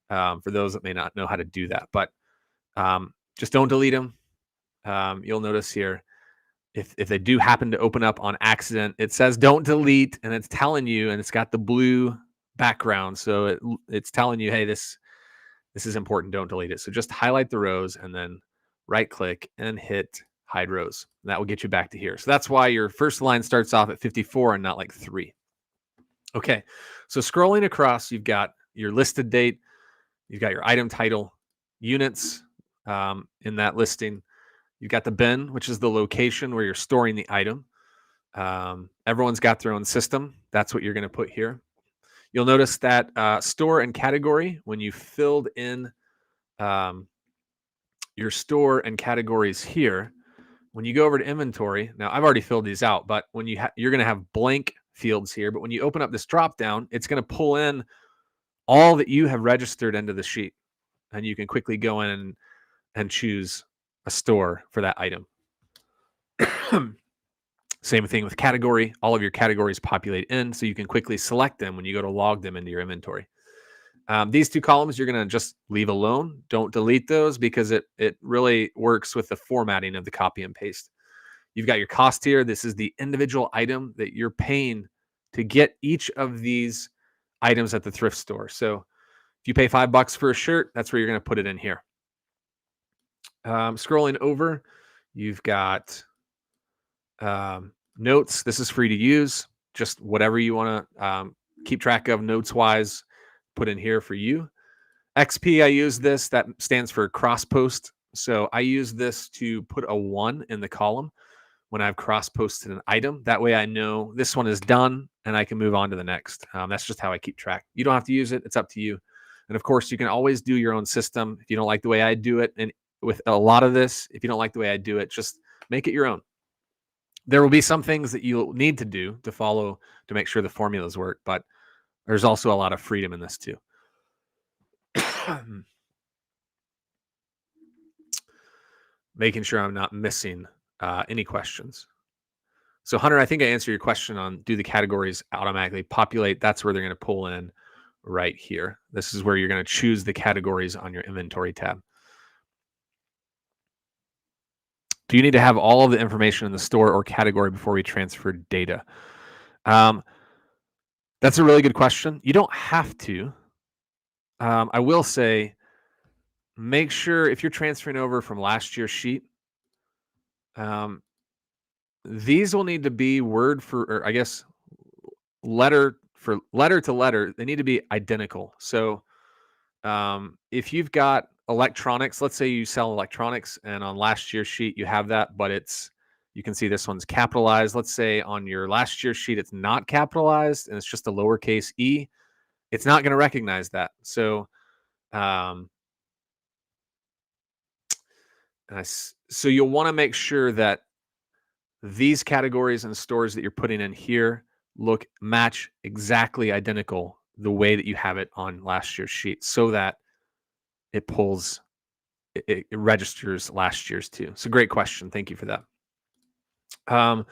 for those that may not know how to do that. But just don't delete them. You'll notice here, if they do happen to open up on accident, it says don't delete, and it's telling you, and it's got the blue background. So it's telling you, hey, this is important. Don't delete it. So just highlight the rows and then right click and hit hide rows. And that will get you back to here. So that's why your first line starts off at 54 and not like 3. Okay. So scrolling across, you've got your listed date. You've got your item title, units in that listing. You've got the bin, which is the location where you're storing the item. Everyone's got their own system. That's what you're going to put here. You'll notice that store and category, when you filled in your store and categories here, when you go over to inventory, now I've already filled these out, but when you're going to have blank fields here, but when you open up this drop down, it's going to pull in all that you have registered into the sheet, and you can quickly go in and choose a store for that item. Same thing with category. All of your categories populate in, so you can quickly select them when you go to log them into your inventory. These 2 columns you're going to just leave alone. Don't delete those because it really works with the formatting of the copy and paste. You've got your cost here. This is the individual item that you're paying to get each of these items at the thrift store. So if you pay $5 for a shirt, that's where you're going to put it in here. Scrolling over, you've got notes. This is free to use. Just whatever you want to keep track of notes wise, put in here for you. XP, I use this. That stands for cross post. So I use this to put a 1 in the column when I've cross posted an item. That way I know this one is done and I can move on to the next. That's just how I keep track. You don't have to use it. It's up to you. And of course, you can always do your own system. If you don't like the way I do it, and with a lot of this, if you don't like the way I do it, just make it your own. There will be some things that you'll need to do to follow to make sure the formulas work, but there's also a lot of freedom in this too. Making sure I'm not missing any questions. So Hunter, I think I answered your question on do the categories automatically populate. That's where they're going to pull in right here. This is where you're going to choose the categories on your inventory tab. Do you need to have all of the information in the store or category before we transfer data? That's a really good question. You don't have to. I will say, make sure if you're transferring over from last year's sheet, these will need to be word for, or I guess letter for letter to letter. They need to be identical. So if you've got electronics, let's say you sell electronics and on last year's sheet you have that, but you can see this one's capitalized. Let's say on your last year's sheet it's not capitalized and it's just a lowercase e. It's not going to recognize that. So so you'll want to make sure that these categories and stores that you're putting in here match exactly identical the way that you have it on last year's sheet, so that it registers last year's too. It's a great question. Thank you for that. And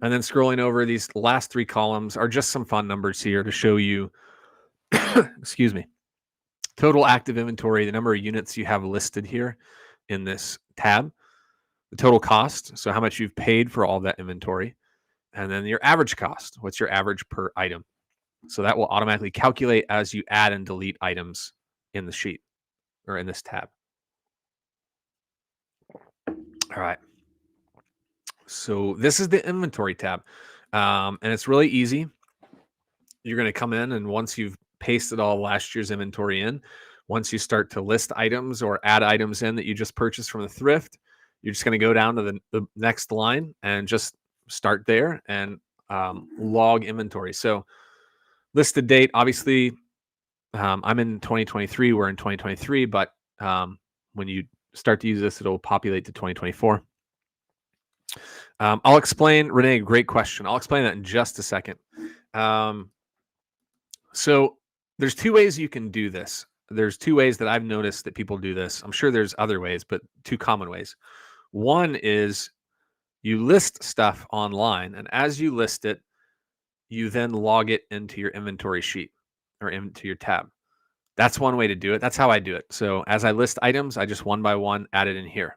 then scrolling over, these last three columns are just some fun numbers here to show you, excuse me, total active inventory, the number of units you have listed here in this tab, the total cost, so how much you've paid for all that inventory, and then your average cost, what's your average per item. So that will automatically calculate as you add and delete items in the sheet or in this tab. All right. So this is the inventory tab, and it's really easy. You're going to come in, and once you've pasted all last year's inventory in, once you start to list items or add items in that you just purchased from the thrift, you're just going to go down to the next line and just start there and log inventory. So listed date, obviously, I'm in 2023. We're in 2023, but when you start to use this, it'll populate to 2024. I'll explain, Renee, great question. I'll explain that in just a second. So there's two ways you can do this. There's two ways that I've noticed that people do this. I'm sure there's other ways, but two common ways. One is you list stuff online, and as you list it, you then log it into your inventory sheet or into your tab. That's one way to do it. That's how I do it. So as I list items, I just one by one add it in here.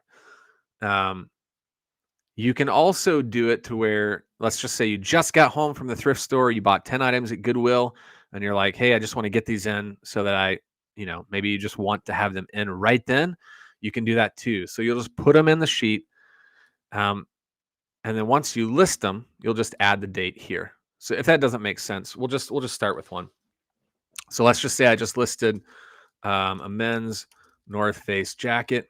You can also do it to where, let's just say you just got home from the thrift store, you bought 10 items at Goodwill, and you're like, hey, I just want to get these in so that maybe you just want to have them in right then. You can do that too. So you'll just put them in the sheet. And then once you list them, you'll just add the date here. So if that doesn't make sense, we'll just start with one. So let's just say I just listed a men's North Face jacket.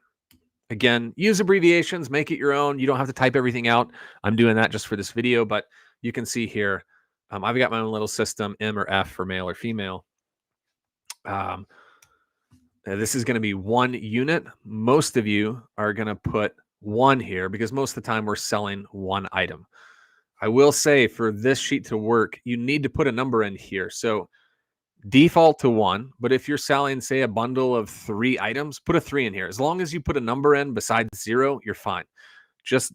Again, use abbreviations, make it your own. You don't have to type everything out. I'm doing that just for this video, but you can see here, I've got my own little system, M or F for male or female. This is going to be one unit. Most of you are going to put one here because most of the time we're selling one item. I will say for this sheet to work, you need to put a number in here. So default to one, but if you're selling, say, a bundle of 3 items, put a 3 in here. As long as you put a number in besides 0, you're fine. Just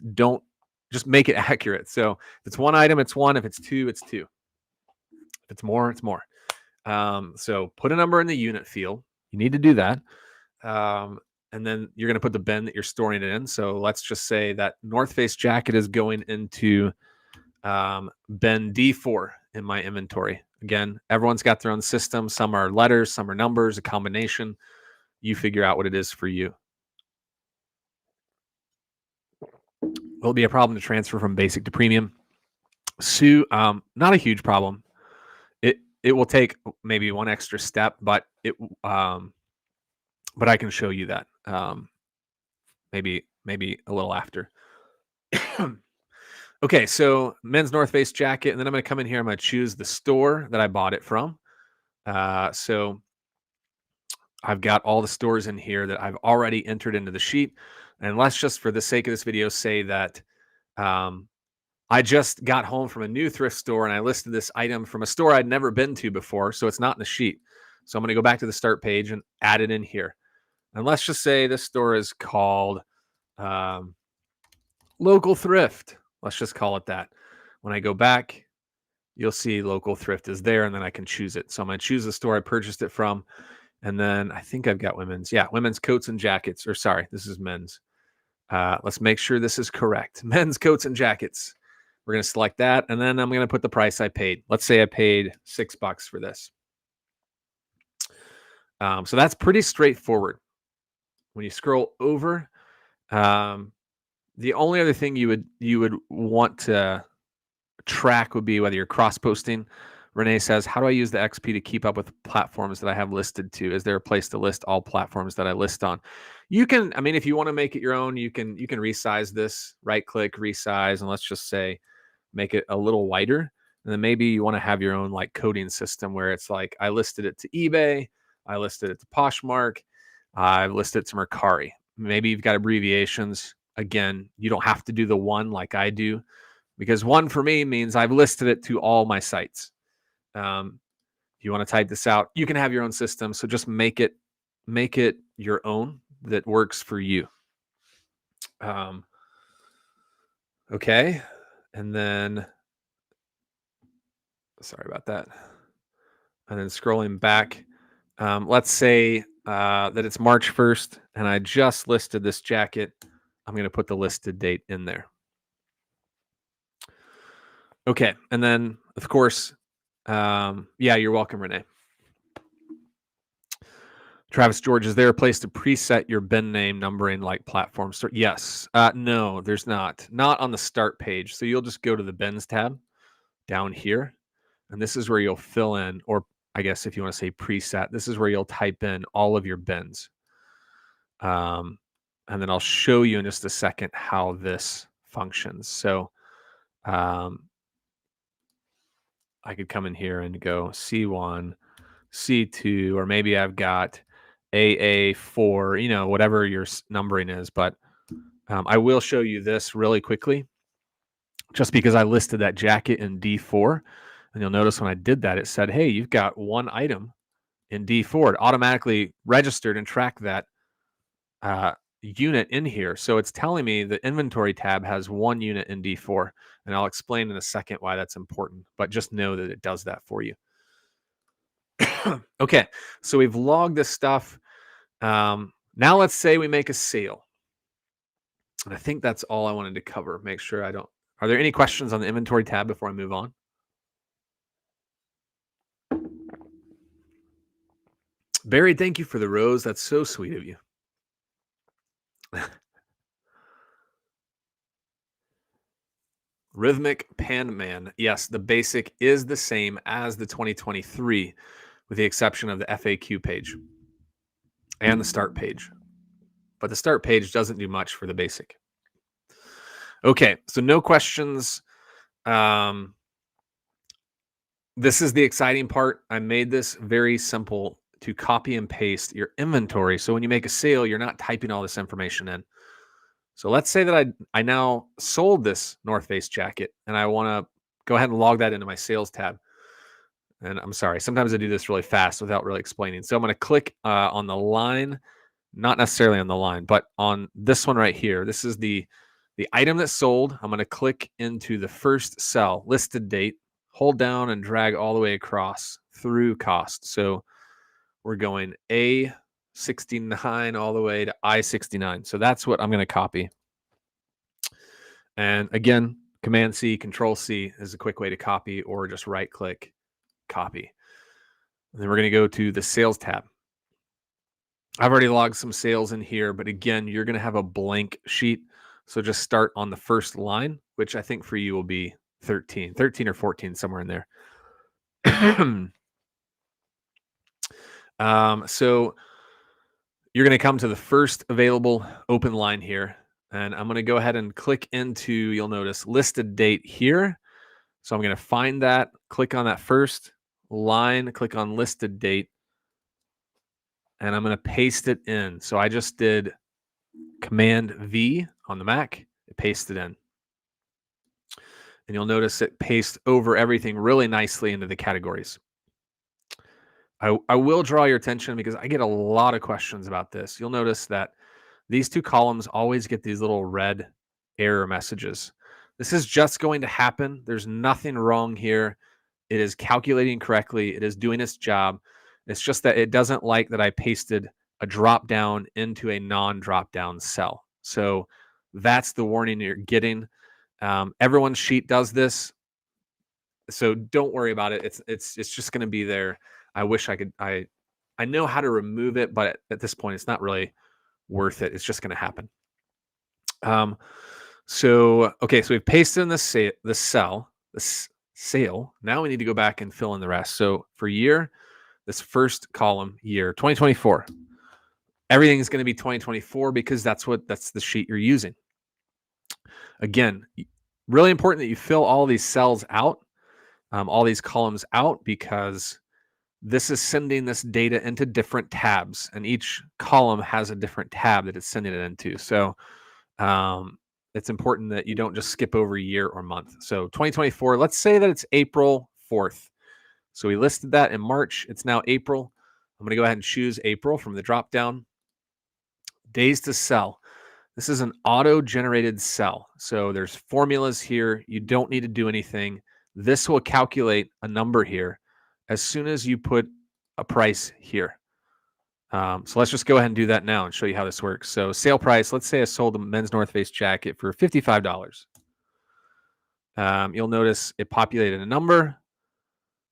make it accurate. So if it's one item, it's 1. If it's 2, it's 2. If it's more, it's more. So put a number in the unit field. You need to do that. And then you're going to put the bin that you're storing it in. So let's just say that North Face jacket is going into bin D4 in my inventory. Again, everyone's got their own system. Some are letters, some are numbers, a combination. You figure out what it is for you. Will it be a problem to transfer from basic to premium? Sue, not a huge problem. It will take maybe one extra step, but but I can show you that maybe a little after. Okay, so men's North Face jacket, and then I'm going to come in here. I'm going to choose the store that I bought it from. So I've got all the stores in here that I've already entered into the sheet. And let's just, for the sake of this video, say that I just got home from a new thrift store and I listed this item from a store I'd never been to before, so it's not in the sheet. So I'm going to go back to the start page and add it in here. And let's just say this store is called um, Local Thrift. Let's just call it that. When I go back, you'll see Local Thrift is there, and then I can choose it. So I'm going to choose the store I purchased it from. And then I think I've got women's. Yeah, women's coats and jackets. Or sorry, this is men's. Let's make sure this is correct. Men's coats and jackets. We're going to select that. And then I'm going to put the price I paid. Let's say I paid $6 for this. So that's pretty straightforward. When you scroll over, the only other thing you would want to track would be whether you're cross-posting. Renee says, how do I use the XP to keep up with platforms that I have listed to? Is there a place to list all platforms that I list on? You can, I mean, if you want to make it your own, you can resize this, right click, resize, and let's just say make it a little wider. And then maybe you want to have your own like coding system where it's like, I listed it to eBay, I listed it to Poshmark, I listed it to Mercari. Maybe you've got abbreviations. Again, you don't have to do the one like I do, because one for me means I've listed it to all my sites. If you want to type this out, you can have your own system. So just make it your own that works for you. Okay. And then, sorry about that. And then scrolling back, let's say that it's March 1st and I just listed this jacket. I'm going to put the listed date in there. Okay. And then, of course, yeah, you're welcome, Renee. Travis George, is there a place to preset your bin name numbering like platforms? Yes. No, there's not. Not on the start page. So you'll just go to the bins tab down here. And this is where you'll fill in, or I guess if you want to say preset, this is where you'll type in all of your bins. And then I'll show you in just a second how this functions. So I could come in here and go C1, C2, or maybe I've got AA4, you know, whatever your numbering is. But I will show you this really quickly, just because I listed that jacket in D4. And you'll notice when I did that, it said, hey, you've got one item in D4. It automatically registered and tracked that unit in here. So it's telling me the inventory tab has one unit in D4. And I'll explain in a second why that's important. But just know that it does that for you. Okay, so we've logged this stuff. Now let's say we make a sale. And I think that's all I wanted to cover. Make sure I don't. Are there any questions on the inventory tab before I move on? Barry, thank you for the rose. That's so sweet of you. Rhythmic Pan Man. Yes, the basic is the same as the 2023, with the exception of the FAQ page and the start page. But the start page doesn't do much for the basic. Okay, so no questions. This is the exciting part. I made this very simple to copy and paste your inventory. So when you make a sale, you're not typing all this information in. So let's say that I now sold this North Face jacket and I want to go ahead and log that into my sales tab. And I'm sorry, sometimes I do this really fast without really explaining. So I'm going to click on the line, not necessarily on the line, but on this one right here. This is the item that sold. I'm going to click into the first cell, listed date, hold down and drag all the way across through cost. So we're going A69 all the way to I69. So that's what I'm going to copy. And again, Command C, Control C is a quick way to copy, or just right click, copy. And then we're going to go to the sales tab. I've already logged some sales in here, but again, you're going to have a blank sheet. So just start on the first line, which I think for you will be 13 or 14, somewhere in there. So you're going to come to the first available open line here. And I'm going to go ahead and click into, you'll notice, listed date here. So I'm going to find that, click on that first line, click on listed date, and I'm going to paste it in. So I just did Command V on the Mac, it pasted in. and you'll notice it pastes over everything really nicely into the categories. I will draw your attention because I get a lot of questions about this. You'll notice that these two columns always get these little red error messages. This is just going to happen. There's nothing wrong here. It is calculating correctly. It is doing its job. It's just that it doesn't like that I pasted a drop down into a non-drop down cell. So that's the warning you're getting. Everyone's sheet does this, so don't worry about it. It's just going to be there. I wish I could. I know how to remove it, but at this point, it's not really worth it. It's just going to happen. So we've pasted in the cell, the sale. Now we need to go back and fill in the rest. So for year, this first column, year 2024, everything is going to be 2024 because that's the sheet you're using. Again, really important that you fill all these cells out, all these columns out, because this is sending this data into different tabs, and each column has a different tab that it's sending it into. So it's important that you don't just skip over year or month. So 2024, let's say that it's April 4th. So we listed that in March. It's now April. I'm going to go ahead and choose April from the drop down. Days to sell. This is an auto-generated cell. So there's formulas here. You don't need to do anything. This will calculate a number here as soon as you put a price here. So let's just go ahead and do that now and show you how this works. So sale price, let's say I sold a men's North Face jacket for $55. You'll notice it populated a number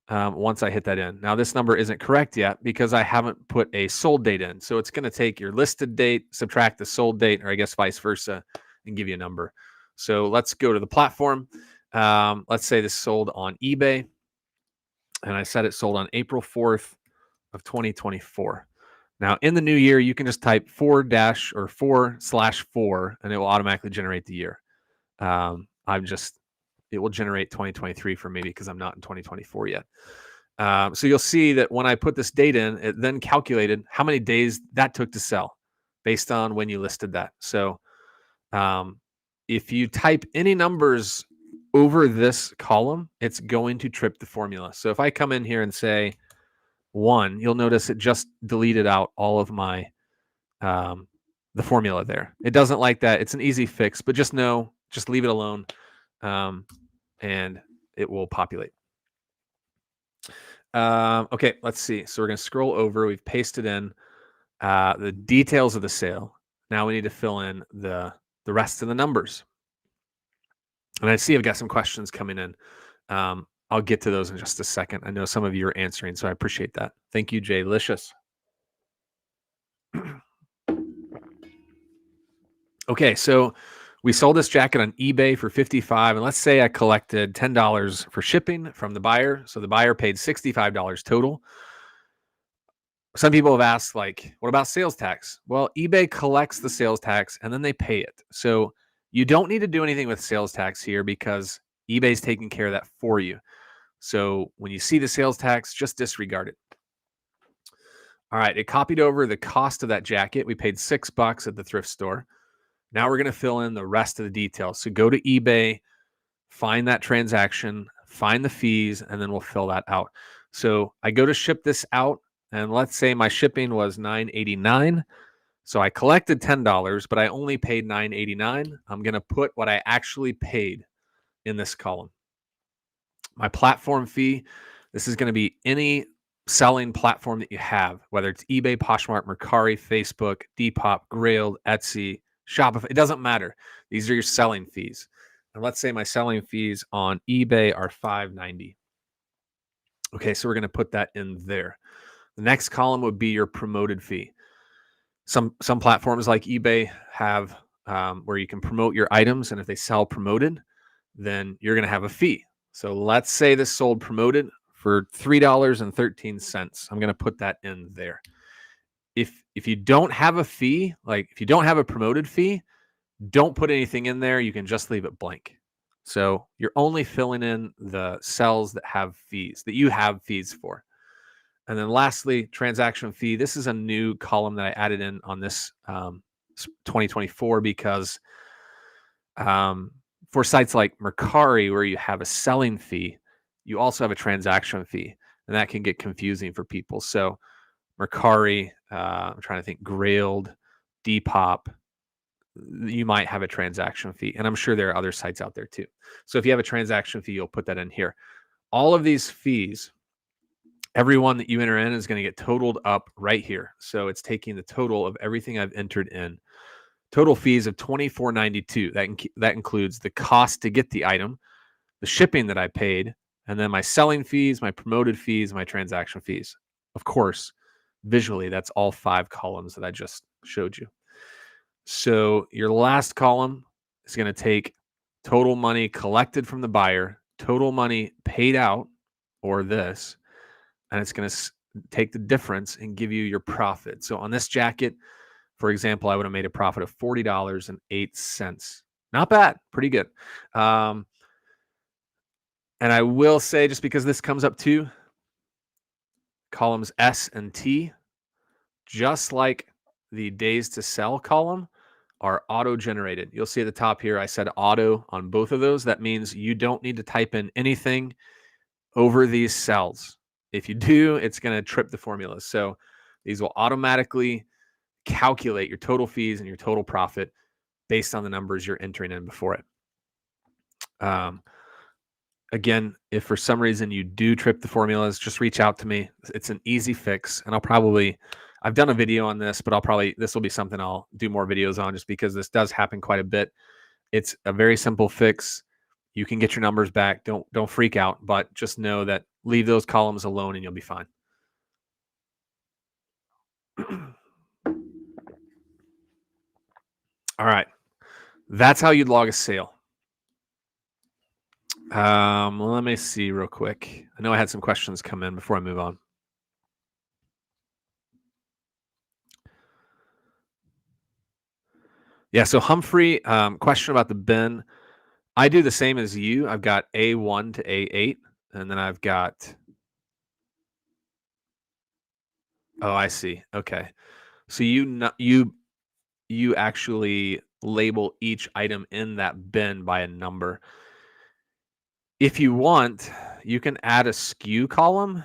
once I hit that in. Now this number isn't correct yet because I haven't put a sold date in. So it's going to take your listed date, subtract the sold date, or I guess vice versa, and give you a number. So let's go to the platform. Let's say this sold on eBay, and I said it sold on April 4th of 2024. Now in the new year, you can just type 4-4/4, and it will automatically generate the year. It will generate 2023 for me because I'm not in 2024 yet. So you'll see that when I put this data in, it then calculated how many days that took to sell based on when you listed that. So if you type any numbers over this column, it's going to trip the formula. So if I come in here and say 1, you'll notice it just deleted out all of my the formula there. It doesn't like that. It's an easy fix, but just leave it alone, and it will populate. Okay, let's see. So we're going to scroll over. We've pasted in the details of the sale. Now we need to fill in the rest of the numbers. And I see I've got some questions coming in. I'll get to those in just a second. I know some of you are answering, so I appreciate that. Thank you, Jay Licious. Okay, so we sold this jacket on eBay for $55, and let's say I collected $10 for shipping from the buyer. So the buyer paid $65 total. Some people have asked, like, what about sales tax? Well, eBay collects the sales tax and then they pay it. So you don't need to do anything with sales tax here because eBay's taking care of that for you. So when you see the sales tax, just disregard it. All right, it copied over the cost of that jacket. We paid $6 at the thrift store. Now we're going to fill in the rest of the details. So go to eBay, find that transaction, find the fees, and then we'll fill that out. So I go to ship this out, and let's say my shipping was $9.89. So I collected $10, but I only paid $9.89. I'm going to put what I actually paid in this column. My platform fee, this is going to be any selling platform that you have, whether it's eBay, Poshmark, Mercari, Facebook, Depop, Grailed, Etsy, Shopify. It doesn't matter. These are your selling fees. And let's say my selling fees on eBay are $5.90. Okay, so we're going to put that in there. The next column would be your promoted fee. Some platforms like eBay have where you can promote your items, and if they sell promoted, then you're going to have a fee. So let's say this sold promoted for $3.13. I'm going to put that in there. If you don't have a fee, like if you don't have a promoted fee, don't put anything in there. You can just leave it blank. So you're only filling in the cells that have fees, that you have fees for. And then lastly, transaction fee. This is a new column that I added in on this 2024 because For sites like Mercari, where you have a selling fee, you also have a transaction fee, and that can get confusing for people. So Mercari, I'm trying to think, Grailed, Depop, you might have a transaction fee. And I'm sure there are other sites out there too. So if you have a transaction fee, you'll put that in here. All of these fees, every one that you enter in is going to get totaled up right here. So it's taking the total of everything I've entered in. Total fees of $24.92. That includes the cost to get the item, the shipping that I paid, and then my selling fees, my promoted fees, my transaction fees. Of course, visually, that's all 5 columns that I just showed you. So your last column is going to take total money collected from the buyer, total money paid out, or this, and it's going to take the difference and give you your profit. So on this jacket, for example, I would have made a profit of $40.08. Not bad, pretty good. And I will say, just because this comes up too, columns S and T, just like the days to sell column, are auto-generated. You'll see at the top here, I said auto on both of those. That means you don't need to type in anything over these cells. If you do, it's going to trip the formula. So these will automatically calculate your total fees and your total profit based on the numbers you're entering in before it. Again, if for some reason you do trip the formulas, just reach out to me. It's an easy fix, and I've done a video on this, but this will be something I'll do more videos on, just because this does happen quite a bit. It's a very simple fix. You can get your numbers back. Don't freak out, but just know that leave those columns alone and you'll be fine. All right. That's how you'd log a sale. Let me see real quick. I know I had some questions come in before I move on. Yeah, so Humphrey, question about the bin. I do the same as you. I've got A1 to A8, and then I've got... Oh, I see. Okay. So you actually label each item in that bin by a number. If you want, you can add a SKU column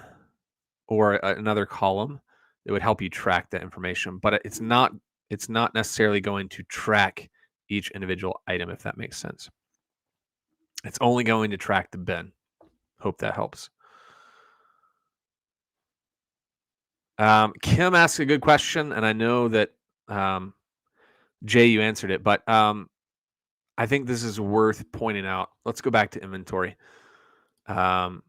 or another column that would help you track that information, but it's not necessarily going to track each individual item, if that makes sense. It's only going to track the bin. Hope that helps. Kim asked a good question, and I know that Jay, you answered it, but I think this is worth pointing out. Let's go back to inventory. You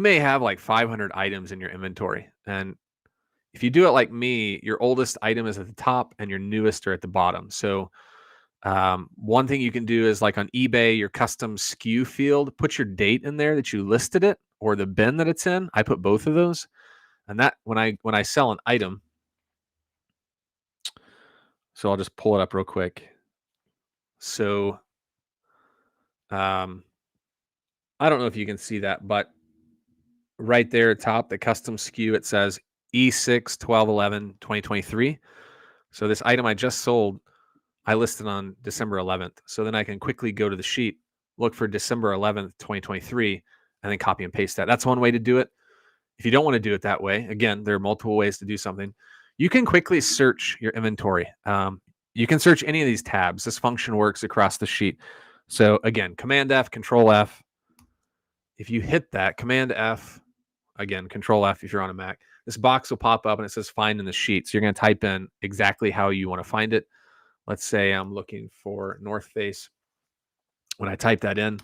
may have like 500 items in your inventory, and if you do it like me, your oldest item is at the top and your newest are at the bottom. So one thing you can do is, like on eBay, your custom SKU field, put your date in there that you listed it, or the bin that it's in. I put both of those, and that when I sell an item, so I'll just pull it up real quick. So I don't know if you can see that, but right there at top, the custom SKU, it says E6 12/11 2023. So this item I just sold, I listed on December 11th. So then I can quickly go to the sheet, look for December 11th, 2023, and then copy and paste that. That's one way to do it. If you don't want to do it that way, again, there are multiple ways to do something. You can quickly search your inventory. You can search any of these tabs. This function works across the sheet. So again, Command F, Control F. If you hit that, Command F, again, Control F if you're on a Mac, this box will pop up and it says find in the sheet. So you're going to type in exactly how you want to find it. Let's say I'm looking for North Face. When I type that in,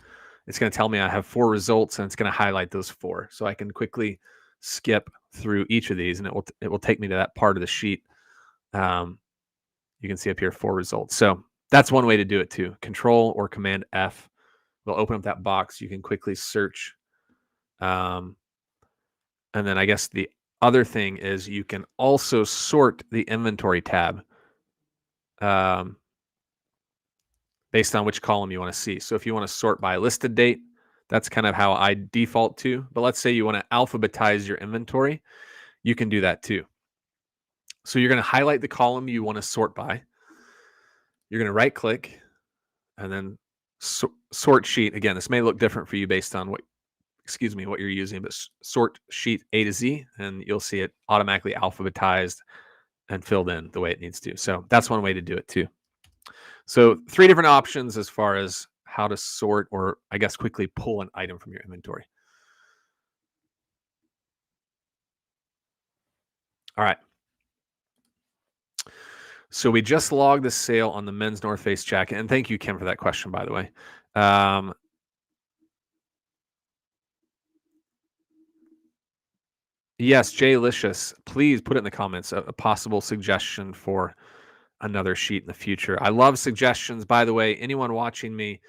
it's going to tell me I have 4 results, and it's going to highlight those 4. So I can quickly skip through each of these, and it will take me to that part of the sheet. You can see up here 4 results. So that's one way to do it too. Control or Command F will open up that box. You can quickly search. And then I guess the other thing is you can also sort the inventory tab based on which column you want to see. So if you want to sort by listed date, that's kind of how I default to. But let's say you want to alphabetize your inventory, you can do that too. So you're going to highlight the column you want to sort by. You're going to right click and then sort sheet. Again, this may look different for you based on what you're using, but sort sheet A to Z, and you'll see it automatically alphabetized and filled in the way it needs to. So that's one way to do it too. So 3 different options as far as how to sort, or I guess quickly pull an item from your inventory. All right. So we just logged the sale on the men's North Face jacket, and thank you, Kim, for that question, by the way. Yes, Jay Licious, please put it in the comments, a possible suggestion for another sheet in the future. I love suggestions, by the way. Anyone watching me,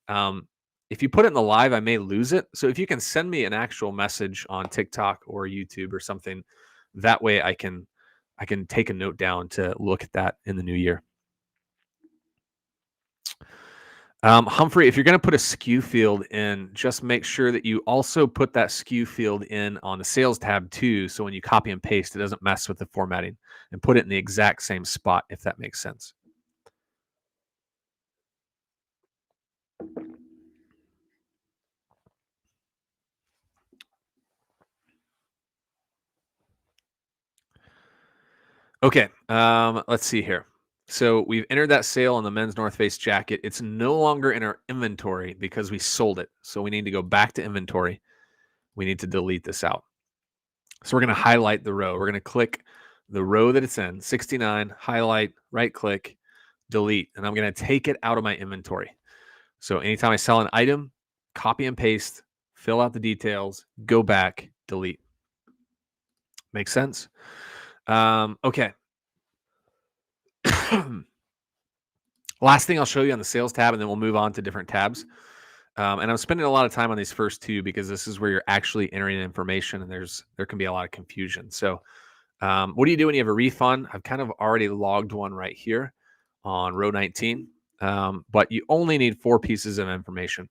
if you put it in the live, I may lose it. So if you can send me an actual message on TikTok or YouTube or something, that way I can take a note down to look at that in the new year. Humphrey, if you're going to put a SKU field in, just make sure that you also put that SKU field in on the sales tab too. So when you copy and paste, it doesn't mess with the formatting, and put it in the exact same spot, if that makes sense. Okay, let's see here. So we've entered that sale on the men's North Face jacket. It's no longer in our inventory because we sold it. So we need to go back to inventory. We need to delete this out. So we're going to highlight the row. We're going to click the row that it's in, 69, highlight, right click, delete. And I'm going to take it out of my inventory. So anytime I sell an item, copy and paste, fill out the details, go back, delete. Make sense? Okay. Last thing I'll show you on the sales tab, and then we'll move on to different tabs. And I'm spending a lot of time on these first two because this is where you're actually entering information, and there can be a lot of confusion. So what do you do when you have a refund? I've kind of already logged one right here on row 19, but you only need 4 pieces of information.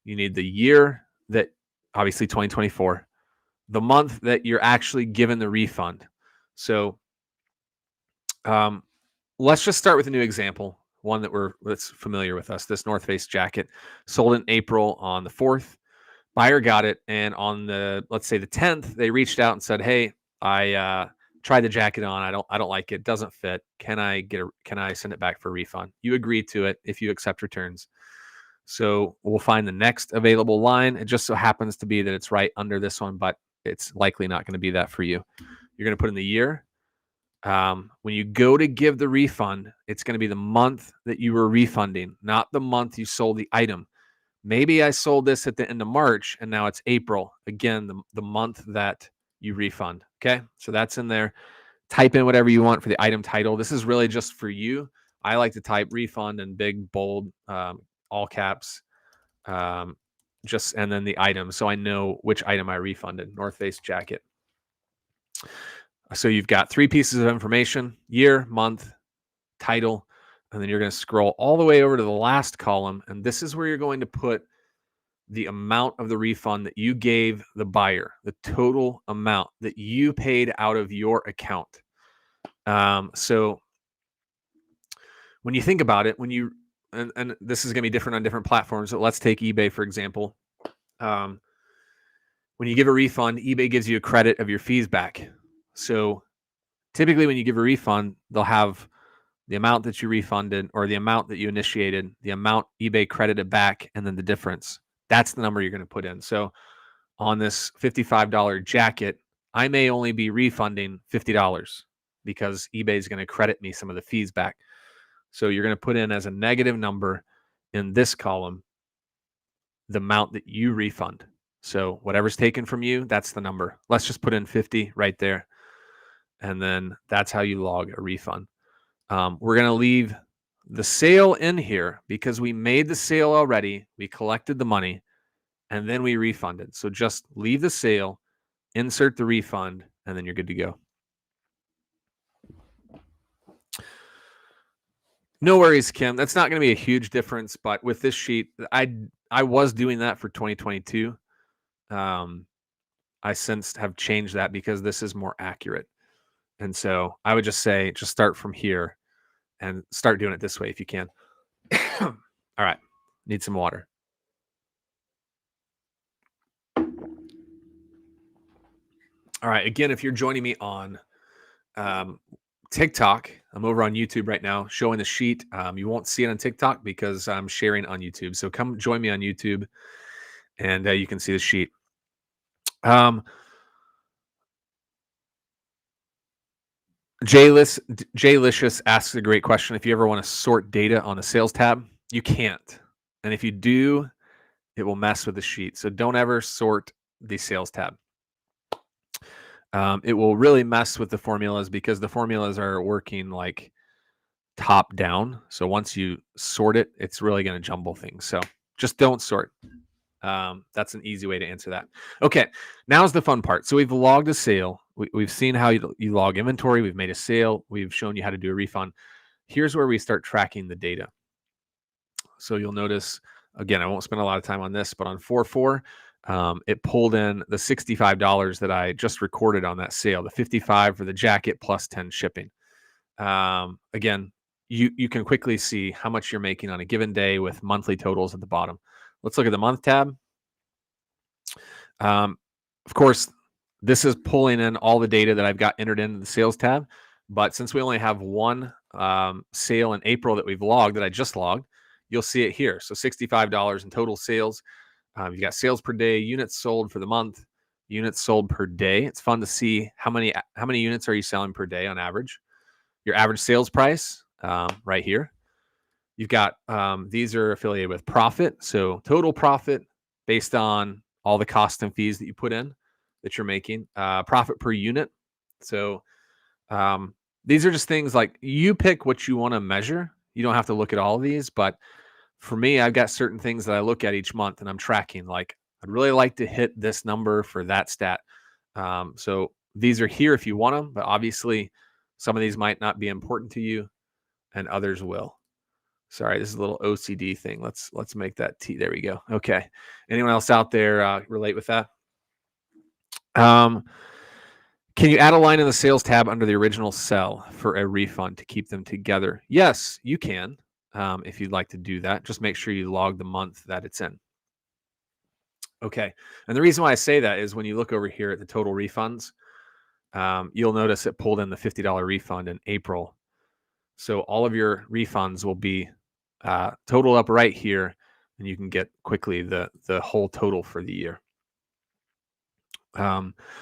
You need the year that, obviously 2024, the month that you're actually given the refund. So let's just start with a new example, one that's familiar with us. This North Face jacket sold in April on the 4th. Buyer got it, and on let's say the 10th, they reached out and said, "Hey, I tried the jacket on. I don't like it. Doesn't fit. Can I send it back for a refund?" You agree to it if you accept returns. So we'll find the next available line. It just so happens to be that it's right under this one, but it's likely not going to be that for you. You're going to put in the year. When you go to give the refund, it's going to be the month that you were refunding, not the month you sold the item. Maybe I sold this at the end of March and now it's April. Again, the month that you refund. Okay, so that's in there. Type in whatever you want for the item title. This is really just for you. I like to type refund in big, bold, all caps, and then the item, so I know which item I refunded. North Face jacket. So you've got 3 pieces of information: year, month, title, and then you're going to scroll all the way over to the last column, and this is where you're going to put the amount of the refund that you gave the buyer, the total amount that you paid out of your account. So when you think about it, and this is going to be different on different platforms. So let's take eBay, for example. When you give a refund, eBay gives you a credit of your fees back. So typically when you give a refund, they'll have the amount that you refunded or the amount that you initiated, the amount eBay credited back, and then the difference. That's the number you're going to put in. So on this $55 jacket, I may only be refunding $50 because eBay is going to credit me some of the fees back. So you're going to put in as a negative number in this column the amount that you refund. So whatever's taken from you, that's the number. Let's just put in 50 right there. And then that's how you log a refund. We're going to leave the sale in here because we made the sale already. We collected the money and then we refunded. So just leave the sale, insert the refund, and then you're good to go. No worries, Kim. That's not going to be a huge difference, but with this sheet, I was doing that for 2022. I since have changed that because this is more accurate. And so I would just say, just start from here and start doing it this way if you can. All right. Need some water. All right. Again, if you're joining me on um, TikTok, I'm over on YouTube right now showing the sheet. You won't see it on TikTok because I'm sharing on YouTube. So come join me on YouTube and you can see the sheet. Um, Jaylicious asks a great question. If you ever want to sort data on the sales tab, you can't. And if you do, it will mess with the sheet. So don't ever sort the sales tab. It will really mess with the formulas because the formulas are working like top down. So once you sort it, it's really going to jumble things. So just don't sort. That's an easy way to answer that. Okay, now's the fun part. So we've logged a sale. We've seen how you log inventory. We've made a sale. We've shown you how to do a refund. Here's where we start tracking the data. So you'll notice, again, I won't spend a lot of time on this, but on 4/4, it pulled in the $65 that I just recorded on that sale, the 55 for the jacket plus 10 shipping. Again, you can quickly see how much you're making on a given day with monthly totals at the bottom. Let's look at the month tab. Of course, this is pulling in all the data that I've got entered into the sales tab. But since we only have one sale in April that we've logged, that I just logged, you'll see it here. So $65 in total sales. You got sales per day, units sold for the month, units sold per day. It's fun to see how many units are you selling per day on average. Your average sales price right here. You've got these are affiliated with profit. So total profit based on all the costs and fees that you put in that you're making. Profit per unit. So these are just things like you pick what you want to measure. You don't have to look at all of these, but for me, I've got certain things that I look at each month and I'm tracking. Like I'd really like to hit this number for that stat. So these are here if you want them, but obviously some of these might not be important to you and others will. Sorry, this is a little OCD thing. Let's make that T. There we go. Okay. Anyone else out there relate with that? Can you add a line in the sales tab under the original cell for a refund to keep them together? Yes, you can. If you'd like to do that, just make sure you log the month that it's in. Okay. And the reason why I say that is when you look over here at the total refunds, you'll notice it pulled in the $50 refund in April. So all of your refunds will be total up right here, and you can get quickly the whole total for the year.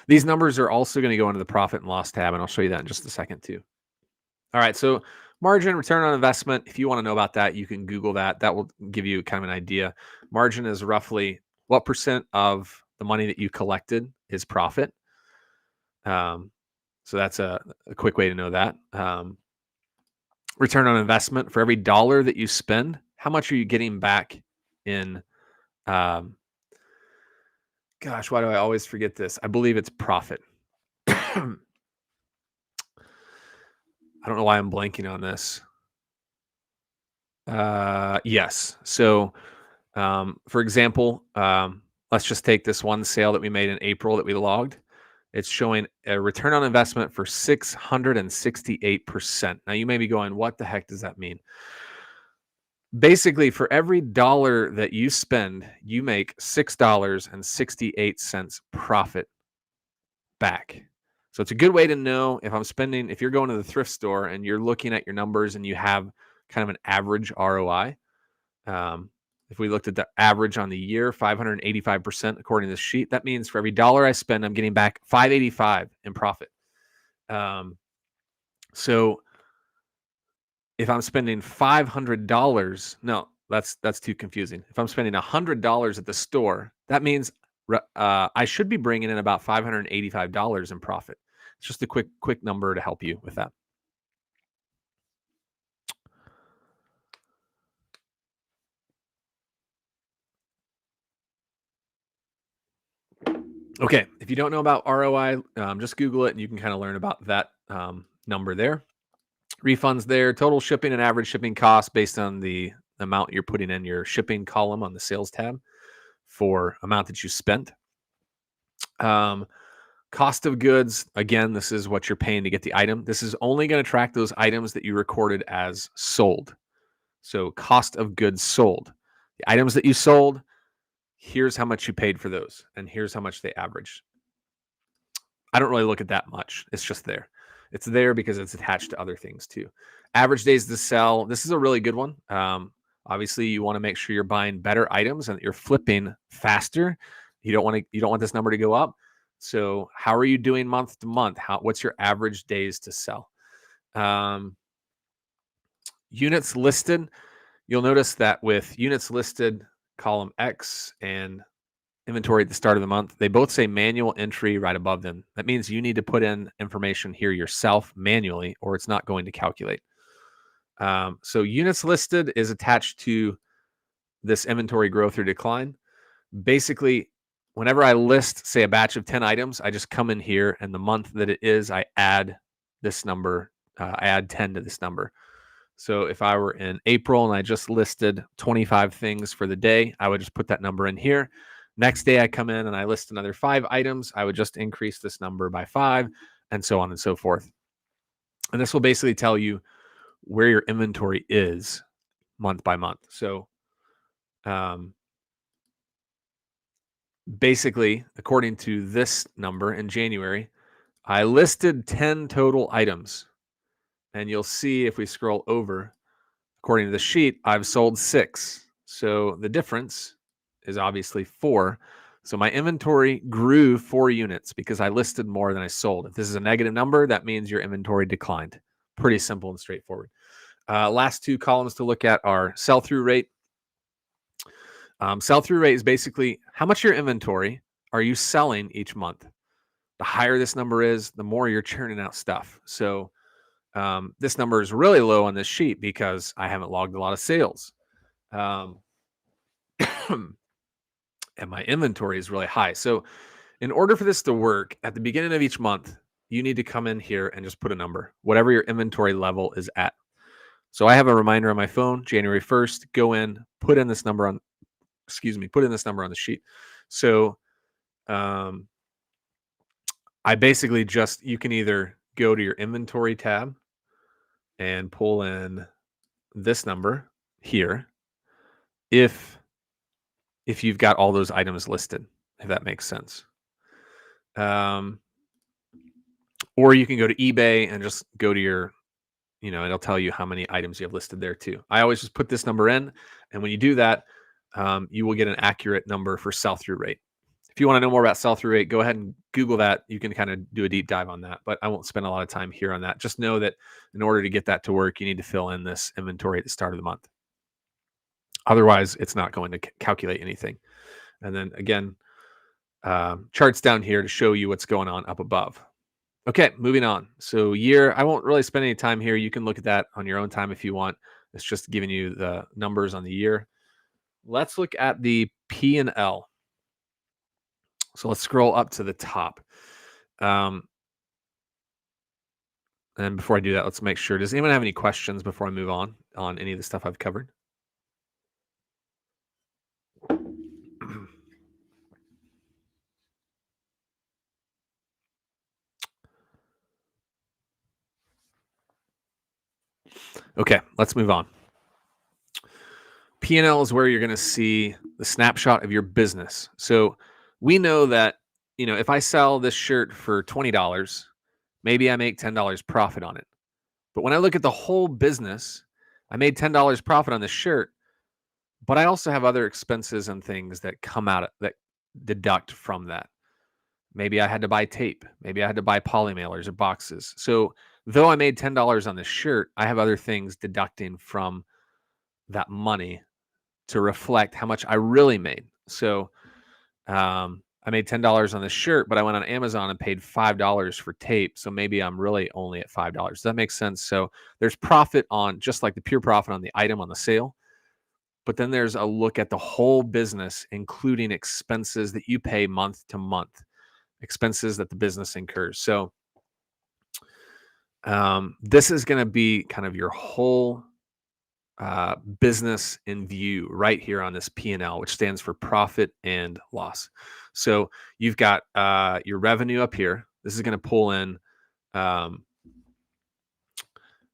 These numbers are also going to go into the profit and loss tab, and I'll show you that in just a second too. All right, so margin, return on investment. If you want to know about that, you can Google that. That will give you kind of an idea. Margin is roughly what percent of the money that you collected is profit. So that's a quick way to know that. Return on investment, for every dollar that you spend, how much are you getting back in gosh, why do I always forget this? I believe it's profit. I don't know why I'm blanking on this. Yes. So, for example, let's just take this one sale that we made in April that we logged. It's showing a return on investment for 668%. Now, you may be going, what the heck does that mean? Basically, for every dollar that you spend, you make $6.68 profit back. So it's a good way to know if if you're going to the thrift store and you're looking at your numbers and you have kind of an average ROI. If we looked at the average on the year, 585% according to this sheet, that means for every dollar I spend, I'm getting back 585 in profit. So if I'm spending $500, no, that's too confusing. If I'm spending $100 at the store, that means I should be bringing in about $585 in profit. It's just a quick number to help you with that. Okay, if you don't know about ROI, just Google it and you can kind of learn about that number there. Refunds there, total shipping and average shipping cost based on the amount you're putting in your shipping column on the sales tab for amount that you spent. Cost of goods, again, this is what you're paying to get the item. This is only going to track those items that you recorded as sold. So cost of goods sold. The items that you sold, here's how much you paid for those, and here's how much they averaged. I don't really look at that much. It's just there. It's there because it's attached to other things too. Average days to sell. This is a really good one. Obviously, you want to make sure you're buying better items and that you're flipping faster. You don't want this number to go up. So, how are you doing month to month? What's your average days to sell? Units listed. You'll notice that with units listed, column X and inventory at the start of the month, they both say manual entry right above them. That means you need to put in information here yourself manually, or it's not going to calculate. So units listed is attached to this inventory growth or decline. Basically, whenever I list, say, a batch of 10 items, I just come in here and the month that it is, I add this number. I add 10 to this number. So if I were in April and I just listed 25 things for the day, I would just put that number in here. Next day I come in and I list another 5 items. I would just increase this number by 5 and so on and so forth. And this will basically tell you where your inventory is month by month. So basically, according to this number in January, I listed 10 total items. And you'll see if we scroll over, according to the sheet, I've sold 6. So the difference is obviously 4. So my inventory grew 4 units because I listed more than I sold. If this is a negative number, that means your inventory declined. Pretty simple and straightforward. Last 2 columns to look at are sell-through rate. Sell-through rate is basically how much of your inventory are you selling each month. The higher this number is, the more you're churning out stuff. So this number is really low on this sheet because I haven't logged a lot of sales. And my inventory is really high. So in order for this to work, at the beginning of each month, you need to come in here and just put a number, whatever your inventory level is at. So I have a reminder on my phone, January 1st, go in, put in this number on the sheet. So I basically you can either go to your inventory tab and pull in this number here if you've got all those items listed, if that makes sense. Or you can go to eBay and just go to your, it'll tell you how many items you have listed there too. I always just put this number in, and when you do that, you will get an accurate number for sell-through rate. If you want to know more about sell-through rate, go ahead and Google that. You can kind of do a deep dive on that, but I won't spend a lot of time here on that. Just know that in order to get that to work, you need to fill in this inventory at the start of the month. Otherwise, it's not going to calculate anything. And then again, charts down here to show you what's going on up above. Okay, moving on. So year, I won't really spend any time here. You can look at that on your own time if you want. It's just giving you the numbers on the year. Let's look at the P&L. So let's scroll up to the top. And before I do that, let's make sure. Does anyone have any questions before I move on any of the stuff I've covered? Okay, let's move on. P&L is where you're going to see the snapshot of your business. So we know that, if I sell this shirt for $20, maybe I make $10 profit on it. But when I look at the whole business, I made $10 profit on this shirt, but I also have other expenses and things that come out that deduct from that. Maybe I had to buy tape. Maybe I had to buy poly mailers or boxes. So though I made $10 on this shirt, I have other things deducting from that money to reflect how much I really made. So I made $10 on this shirt, but I went on Amazon and paid $5 for tape. So maybe I'm really only at $5. Does that make sense? So there's profit on, just like the pure profit on the item on the sale, but then there's a look at the whole business, including expenses that you pay month to month, expenses that the business incurs. So this is going to be kind of your whole business in view right here on this P&L, which stands for profit and loss. So you've got your revenue up here. This is going to pull in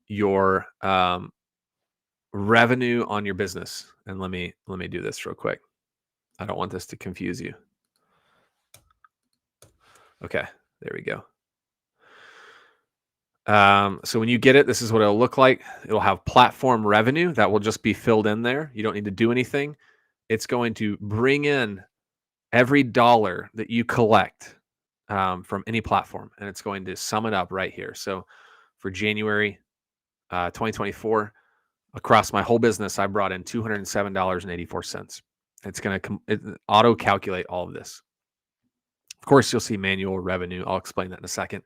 your revenue on your business. And let me do this real quick. I don't want this to confuse you. Okay, there we go. So when you get it, this is what it'll look like. It'll have platform revenue that will just be filled in there. You don't need to do anything. It's going to bring in every dollar that you collect from any platform, and it's going to sum it up right here. So for January 2024, across my whole business, I brought in $207.84. It's going to auto calculate all of this. Of course, you'll see manual revenue. I'll explain that in a second.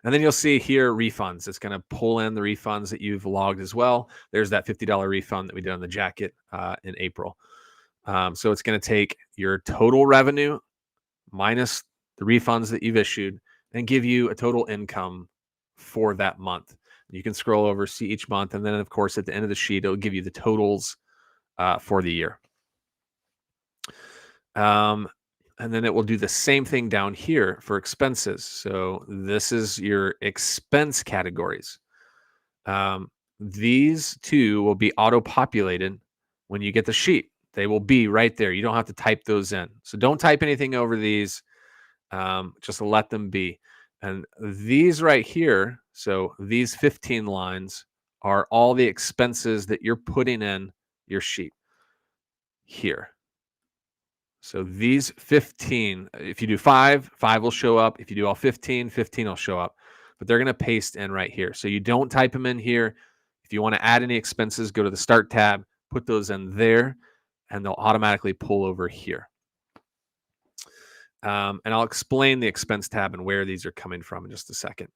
And then you'll see here refunds. It's going to pull in the refunds that you've logged as well. There's that $50 refund that we did on the jacket in April. So it's going to take your total revenue minus the refunds that you've issued and give you a total income for that month. You can scroll over, see each month. And then, of course, at the end of the sheet, it'll give you the totals for the year. And then it will do the same thing down here for expenses. So this is your expense categories. These two will be auto-populated when you get the sheet. They will be right there. You don't have to type those in. So don't type anything over these. Just let them be. And these right here, so these 15 lines are all the expenses that you're putting in your sheet here. So these 15, if you do 5 will show up. If you do all 15 will show up. But they're going to paste in right here. So you don't type them in here. If you want to add any expenses, go to the Start tab, put those in there, and they'll automatically pull over here. And I'll explain the expense tab and where these are coming from in just a second.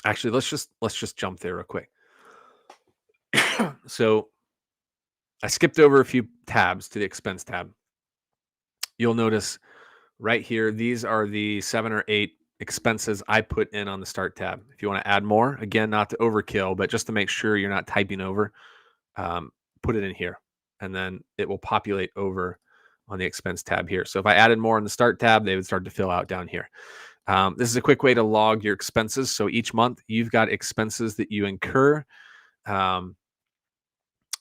Actually, let's just jump there real quick. So I skipped over a few tabs to the expense tab. You'll notice right here, these are the 7 or 8 expenses I put in on the Start tab. If you want to add more, again, not to overkill, but just to make sure you're not typing over, put it in here, and then it will populate over on the expense tab here. So if I added more in the Start tab, they would start to fill out down here. This is a quick way to log your expenses. So each month you've got expenses that you incur.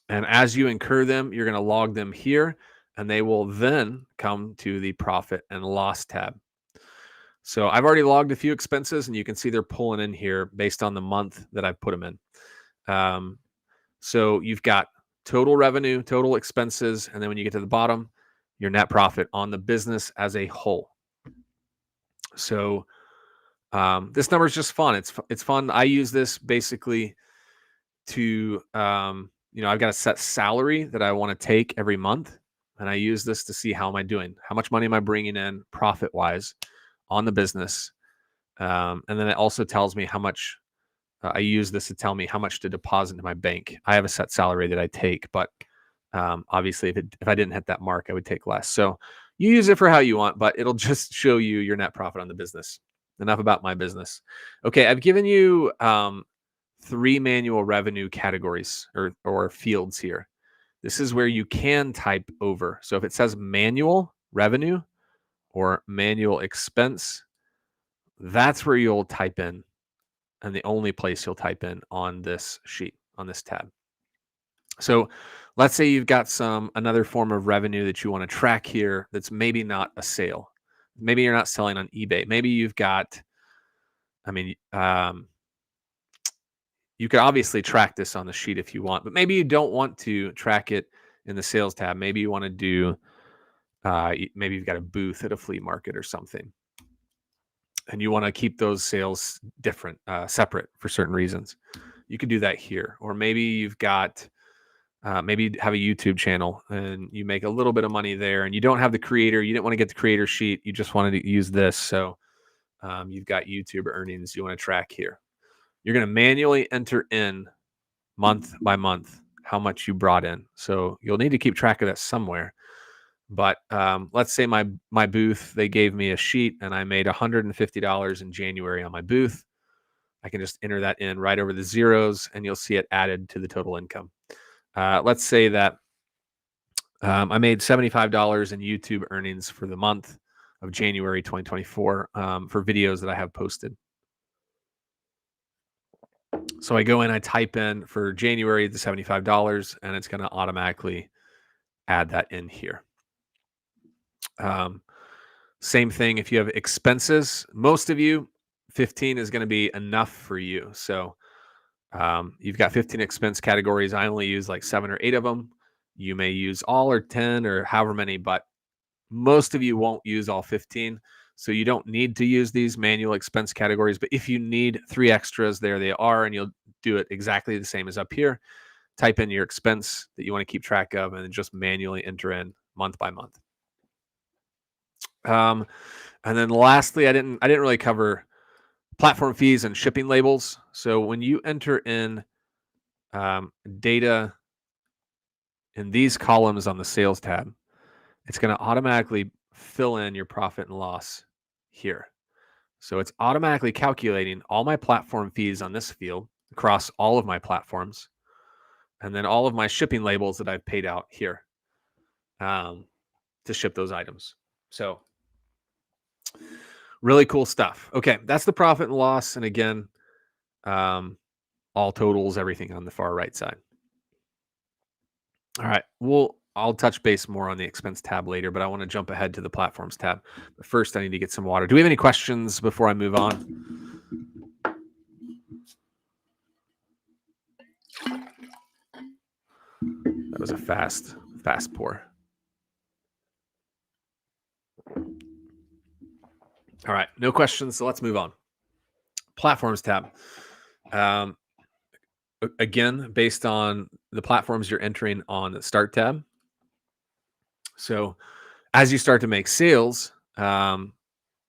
And as you incur them, you're going to log them here, and they will then come to the profit and loss tab. So I've already logged a few expenses, and you can see they're pulling in here based on the month that I've put them in. So you've got total revenue, total expenses, and then when you get to the bottom, your net profit on the business as a whole. So this number is just fun. It's fun. I use this basically to, I've got a set salary that I want to take every month. And I use this to see how am I doing? How much money am I bringing in profit-wise on the business? And then it also tells me how much, I use this to tell me how much to deposit into my bank. I have a set salary that I take, but obviously if I didn't hit that mark, I would take less. So you use it for how you want, but it'll just show you your net profit on the business. Enough about my business. Okay, I've given you 3 manual revenue categories or fields here. This is where you can type over. So if it says manual revenue or manual expense, that's where you'll type in, and the only place you'll type in on this sheet, on this tab. So let's say you've got another form of revenue that you want to track here that's maybe not a sale. Maybe you're not selling on eBay. Maybe you've got, you could obviously track this on the sheet if you want, but maybe you don't want to track it in the sales tab. Maybe you want to do, maybe you've got a booth at a flea market or something, and you want to keep those sales different, separate for certain reasons. You could do that here. Or maybe you've got, maybe you have a YouTube channel and you make a little bit of money there, and you don't have the creator. You didn't want to get the creator sheet. You just wanted to use this. So you've got YouTube earnings you want to track here. You're going to manually enter in month by month how much you brought in. So you'll need to keep track of that somewhere. But let's say my booth, they gave me a sheet and I made $150 in January on my booth. I can just enter that in right over the zeros, and you'll see it added to the total income. Let's say that I made $75 in YouTube earnings for the month of January 2024 for videos that I have posted. So I go in, I type in for January the $75, and it's going to automatically add that in here. Um, Same thing if you have expenses. Most of you, 15 is going to be enough for you. So you've got 15 expense categories. I only use like 7 or 8 of them. You may use all or 10 or however many, but most of you won't use all 15. So you don't need to use these manual expense categories. But if you need 3 extras, there they are, and you'll do it exactly the same as up here. Type in your expense that you want to keep track of, and then just manually enter in month by month. And then lastly, I didn't really cover platform fees and shipping labels. So when you enter in data in these columns on the sales tab, it's going to automatically fill in your profit and loss here. So it's automatically calculating all my platform fees on this field across all of my platforms, and then all of my shipping labels that I've paid out here to ship those items. So really cool stuff. Okay, that's the profit and loss. And again, all totals, everything on the far right side. All right, I'll touch base more on the expense tab later, but I want to jump ahead to the platforms tab. But first, I need to get some water. Do we have any questions before I move on? That was a fast pour. All right, no questions, so let's move on. Platforms tab. Again, based on the platforms you're entering on the Start tab. So as you start to make sales and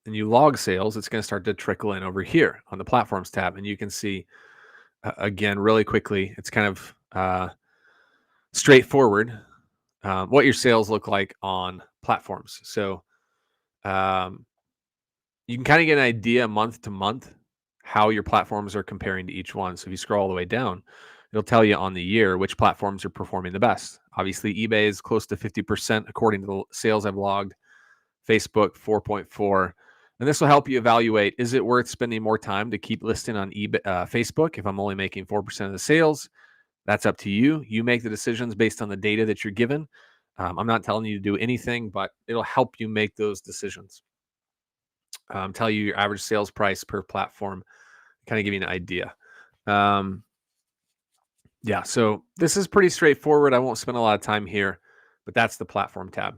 you log sales, it's going to start to trickle in over here on the Platforms tab. And you can see, again, really quickly, it's kind of straightforward what your sales look like on platforms. So you can kind of get an idea month to month how your platforms are comparing to each one. So if you scroll all the way down, it'll tell you on the year which platforms are performing the best. Obviously, eBay is close to 50% according to the sales I've logged. Facebook 4.4, and this will help you evaluate: is it worth spending more time to keep listing on eBay, Facebook? If I'm only making 4% of the sales, that's up to you. You make the decisions based on the data that you're given. I'm not telling you to do anything, but it'll help you make those decisions. Tell you your average sales price per platform, kind of give you an idea. Yeah, so this is pretty straightforward. I won't spend a lot of time here, but that's the platform tab.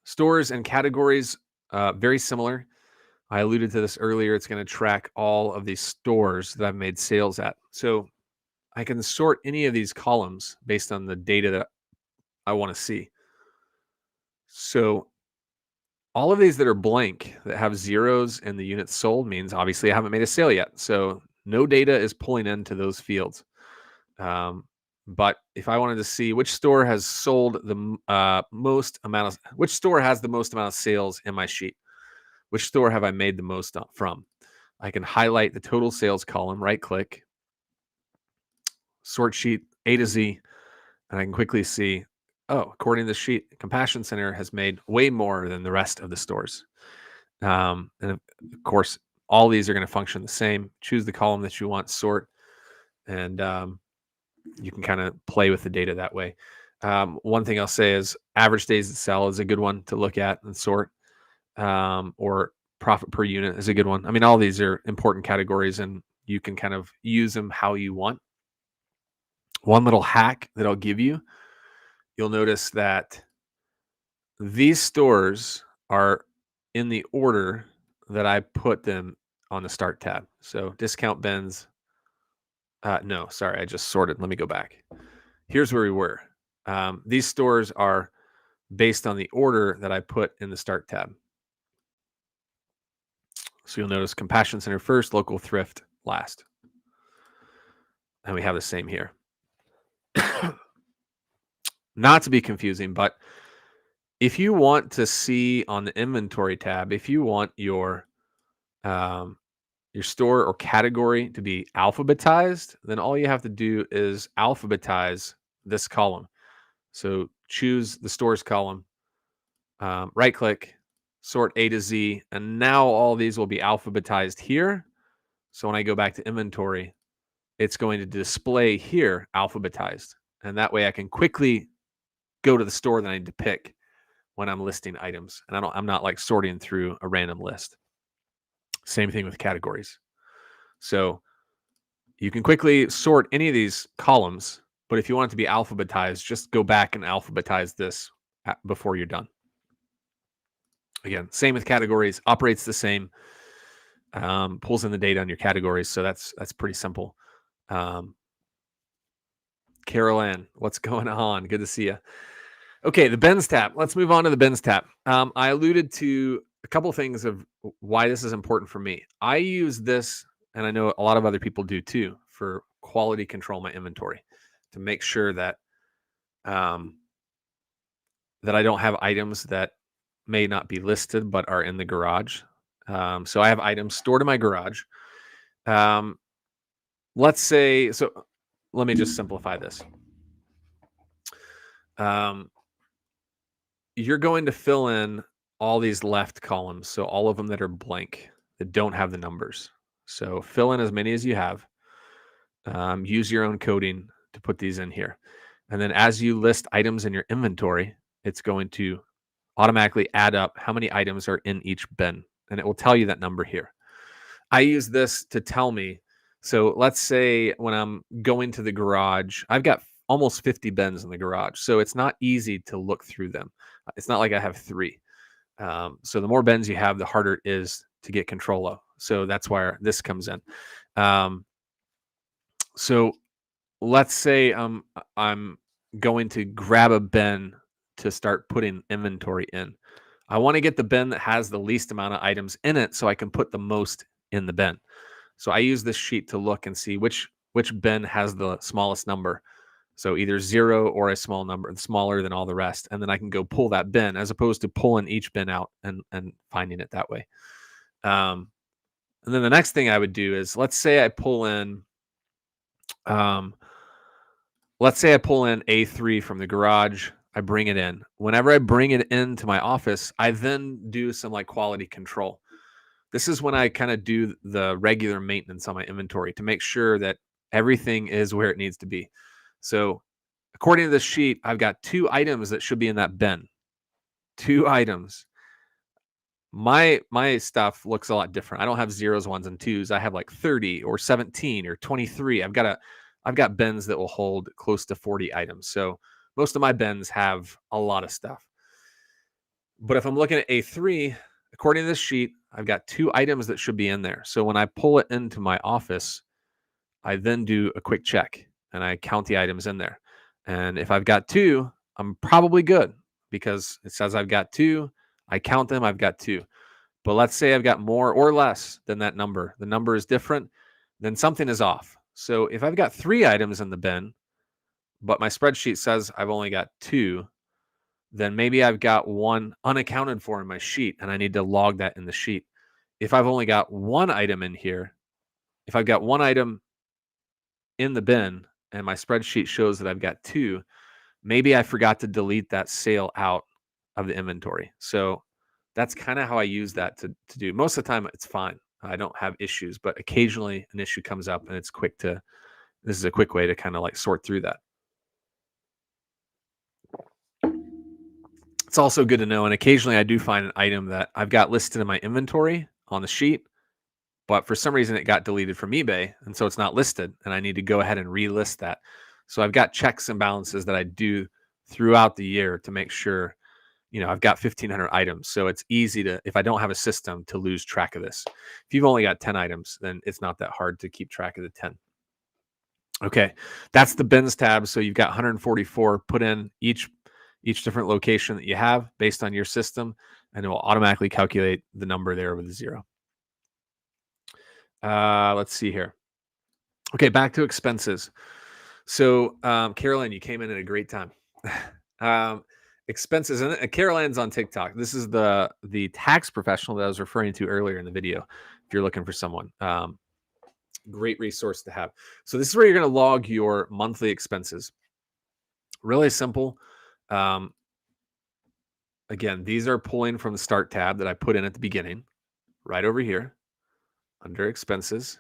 Stores and categories, very similar. I alluded to this earlier. It's going to track all of these stores that I've made sales at. So I can sort any of these columns based on the data that I want to see. So all of these that are blank, that have zeros and the units sold, means obviously I haven't made a sale yet. So no data is pulling into those fields. But if I wanted to see which store has sold the most amount of, which store has the most amount of sales in my sheet, which store have I made the most from, I can highlight the total sales column, right click, sort sheet A to Z, and I can quickly see, oh, according to the sheet, Compassion Center has made way more than the rest of the stores. And of course, all these are going to function the same. Choose the column that you want, sort, and you can kind of play with the data that way. One thing I'll say is average days to sell is a good one to look at and sort, or profit per unit is a good one. I mean, all these are important categories and you can kind of use them how you want. One little hack that I'll give you, you'll notice that these stores are in the order that I put them on the Start tab. So discount bins. No, sorry, I just sorted. Let me go back. Here's where we were. These stores are based on the order that I put in the Start tab. So you'll notice Compassion Center first, local thrift last. And we have the same here. Not to be confusing, but if you want to see on the inventory tab, if you want your store or category to be alphabetized, then all you have to do is alphabetize this column. So choose the stores column, right click, sort A to Z, and now all these will be alphabetized here. So when I go back to inventory, it's going to display here alphabetized. And that way I can quickly go to the store that I need to pick when I'm listing items. And I'm not like sorting through a random list. Same thing with categories. So you can quickly sort any of these columns, but if you want it to be alphabetized, just go back and alphabetize this before you're done. Again, same with categories, operates the same, pulls in the data on your categories. So that's pretty simple. Carol Ann, what's going on? Good to see you. Okay, the bins tab. Let's move on to the bins tab. I alluded to a couple of things of why this is important for me. I use this, and I know a lot of other people do too, for quality control my inventory to make sure that that I don't have items that may not be listed but are in the garage. So I have items stored in my garage. Let's say, so let me just simplify this. You're going to fill in all these left columns, so all of them that are blank, that don't have the numbers. So fill in as many as you have. Use your own coding to put these in here. And then as you list items in your inventory, it's going to automatically add up how many items are in each bin, and it will tell you that number here. I use this to tell me, so let's say when I'm going to the garage, I've got almost 50 bins in the garage, so it's not easy to look through them. It's not like I have 3. So the more bins you have, the harder it is to get control of. So that's where this comes in. So let's say I'm going to grab a bin to start putting inventory in. I want to get the bin that has the least amount of items in it so I can put the most in the bin. So I use this sheet to look and see which bin has the smallest number. So either 0 or a small number, smaller than all the rest. And then I can go pull that bin as opposed to pulling each bin out and finding it that way. And then the next thing I would do is, let's say I pull in A3 from the garage. I bring it in. Whenever I bring it into my office, I then do some like quality control. This is when I kind of do the regular maintenance on my inventory to make sure that everything is where it needs to be. So according to this sheet, I've got 2 items that should be in that bin. 2 items. My stuff looks a lot different. I don't have 0s, 1s, and 2s. I have like 30 or 17 or 23. I've got bins that will hold close to 40 items. So most of my bins have a lot of stuff. But if I'm looking at A3, according to this sheet, I've got 2 items that should be in there. So when I pull it into my office, I then do a quick check and I count the items in there. And if I've got 2, I'm probably good because it says I've got 2. I count them, I've got 2. But let's say I've got more or less than that number. The number is different, then something is off. So if I've got 3 items in the bin, but my spreadsheet says I've only got 2, then maybe I've got 1 unaccounted for in my sheet and I need to log that in the sheet. If I've only got 1 item in here, if I've got 1 item in the bin and my spreadsheet shows that I've got 2, maybe I forgot to delete that sale out of the inventory. So that's kind of how I use that to do. Most of the time it's fine. I don't have issues, but occasionally an issue comes up and this is a quick way to kind of like sort through that. It's also good to know, and occasionally I do find an item that I've got listed in my inventory on the sheet, but for some reason it got deleted from eBay, and so it's not listed, and I need to go ahead and relist that. So I've got checks and balances that I do throughout the year to make sure, I've got 1,500 items, so it's easy to, if I don't have a system, to lose track of this. If you've only got 10 items, then it's not that hard to keep track of the 10. Okay, that's the bins tab. So you've got 144. Put in each different location that you have based on your system, and it will automatically calculate the number there with a 0. Let's see here. Okay, back to expenses. So, Carolyn, you came in at a great time. Expenses, and Carolyn's on TikTok. This is the tax professional that I was referring to earlier in the video. If you're looking for someone, great resource to have. So this is where you're going to log your monthly expenses. Really simple. Again, these are pulling from the start tab that I put in at the beginning, right over here under expenses.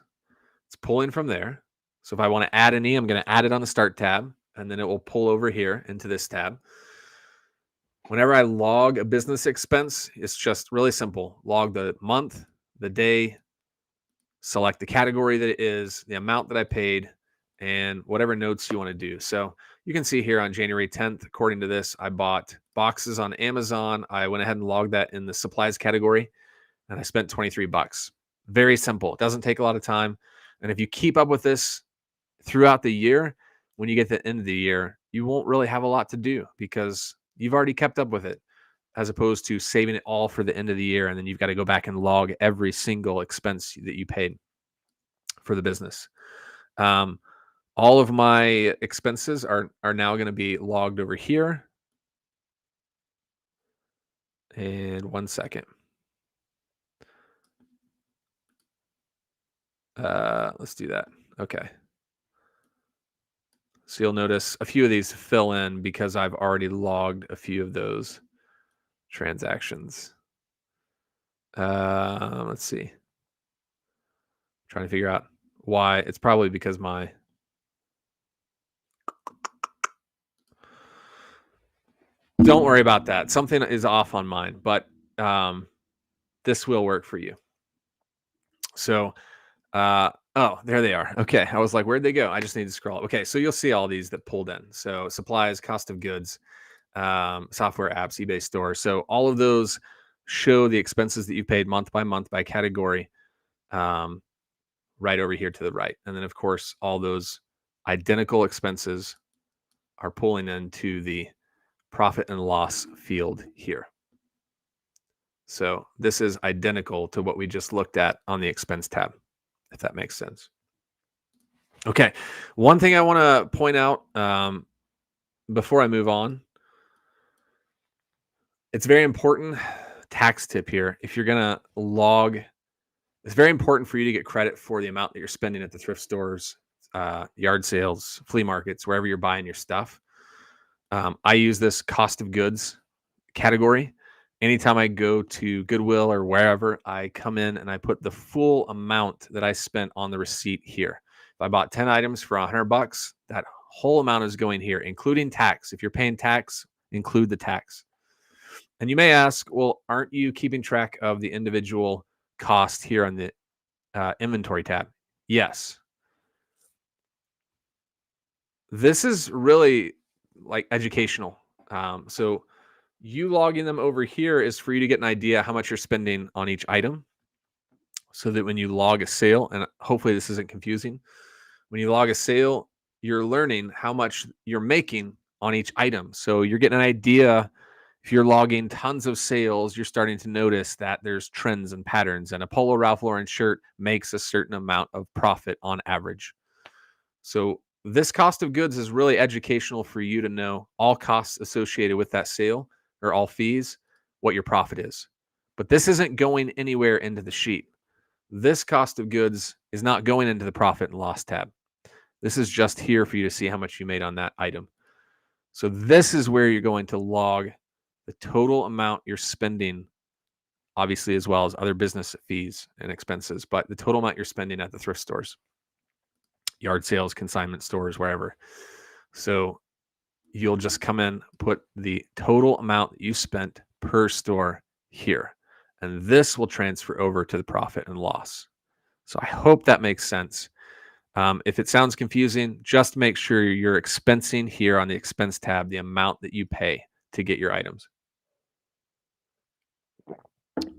It's pulling from there. So if I want to add any, I'm going to add it on the Start tab, and then it will pull over here into this tab. Whenever I log a business expense, it's just really simple. Log the month, the day, select the category that it is, the amount that I paid, and whatever notes you want to do. So you can see here on January 10th, according to this, I bought boxes on Amazon. I went ahead and logged that in the supplies category, and I spent $23. Very simple. It doesn't take a lot of time. And if you keep up with this throughout the year, when you get to the end of the year, you won't really have a lot to do because you've already kept up with it, as opposed to saving it all for the end of the year. And then you've got to go back and log every single expense that you paid for the business. All of my expenses are now going to be logged over here. And 1 second. Let's do that. Okay. So you'll notice a few of these fill in because I've already logged a few of those transactions. Let's see. Trying to figure out why. It's probably because don't worry about that. Something is off on mine, but this will work for you. So, oh, there they are. Okay. I was like, where'd they go? I just need to scroll. Okay. So you'll see all these that pulled in. So supplies, cost of goods, software, apps, eBay store. So all of those show the expenses that you paid month by category, right over here to the right. And then of course, all those identical expenses are pulling into the profit and loss field here. So this is identical to what we just looked at on the expense tab, if that makes sense. Okay. One thing I want to point out before I move on, it's very important, tax tip here. If you're going to log, it's very important for you to get credit for the amount that you're spending at the thrift stores, yard sales, flea markets, wherever you're buying your stuff. I use this cost of goods category. Anytime I go to Goodwill or wherever, I come in and I put the full amount that I spent on the receipt here. If I bought 10 items for $100, that whole amount is going here, including tax. If you're paying tax, include the tax. And you may ask, well, aren't you keeping track of the individual cost here on the inventory tab? Yes. This is really like educational. So you logging them over here is for you to get an idea how much you're spending on each item, so that when you log a sale, and hopefully this isn't confusing, when you log a sale, you're learning how much you're making on each item. So you're getting an idea. If you're logging tons of sales, you're starting to notice that there's trends and patterns, and a Polo Ralph Lauren shirt makes a certain amount of profit on average. So this cost of goods is really educational for you to know all costs associated with that sale, or all fees, what your profit is. But this isn't going anywhere into the sheet. This cost of goods is not going into the profit and loss tab. This is just here for you to see how much you made on that item. So this is where you're going to log the total amount you're spending, obviously, as well as other business fees and expenses, but the total amount you're spending at the thrift stores, yard sales, consignment stores, wherever. So you'll just come in, put the total amount that you spent per store here, and this will transfer over to the profit and loss. So I hope that makes sense. If it sounds confusing, just make sure you're expensing here on the expense tab the amount that you pay to get your items.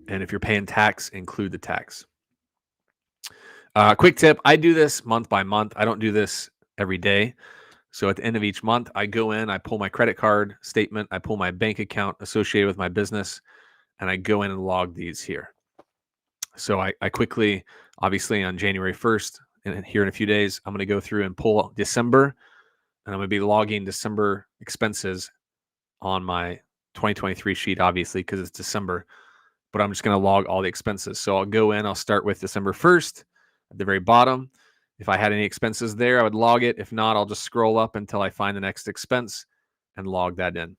And if you're paying tax, include the tax. Quick tip, I do this month by month. I don't do this every day. So at the end of each month, I go in, I pull my credit card statement, I pull my bank account associated with my business, and I go in and log these here. So I quickly, obviously on January 1st, and here in a few days, I'm going to go through and pull December, and I'm going to be logging December expenses on my 2023 sheet, obviously, because it's December, but I'm just going to log all the expenses. So I'll go in, I'll start with December 1st at the very bottom. If I had any expenses there, I would log it. If not, I'll just scroll up until I find the next expense and log that in.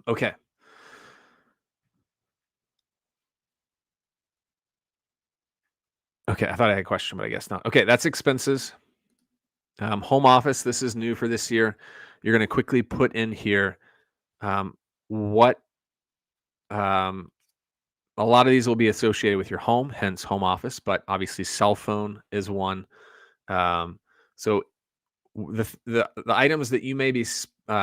Okay. Okay, I thought I had a question, but I guess not. Okay, that's expenses. Home office, this is new for this year. You're going to quickly put in here um, what a lot of these will be associated with your home, hence home office, but obviously cell phone is one. Um, so the items that you may be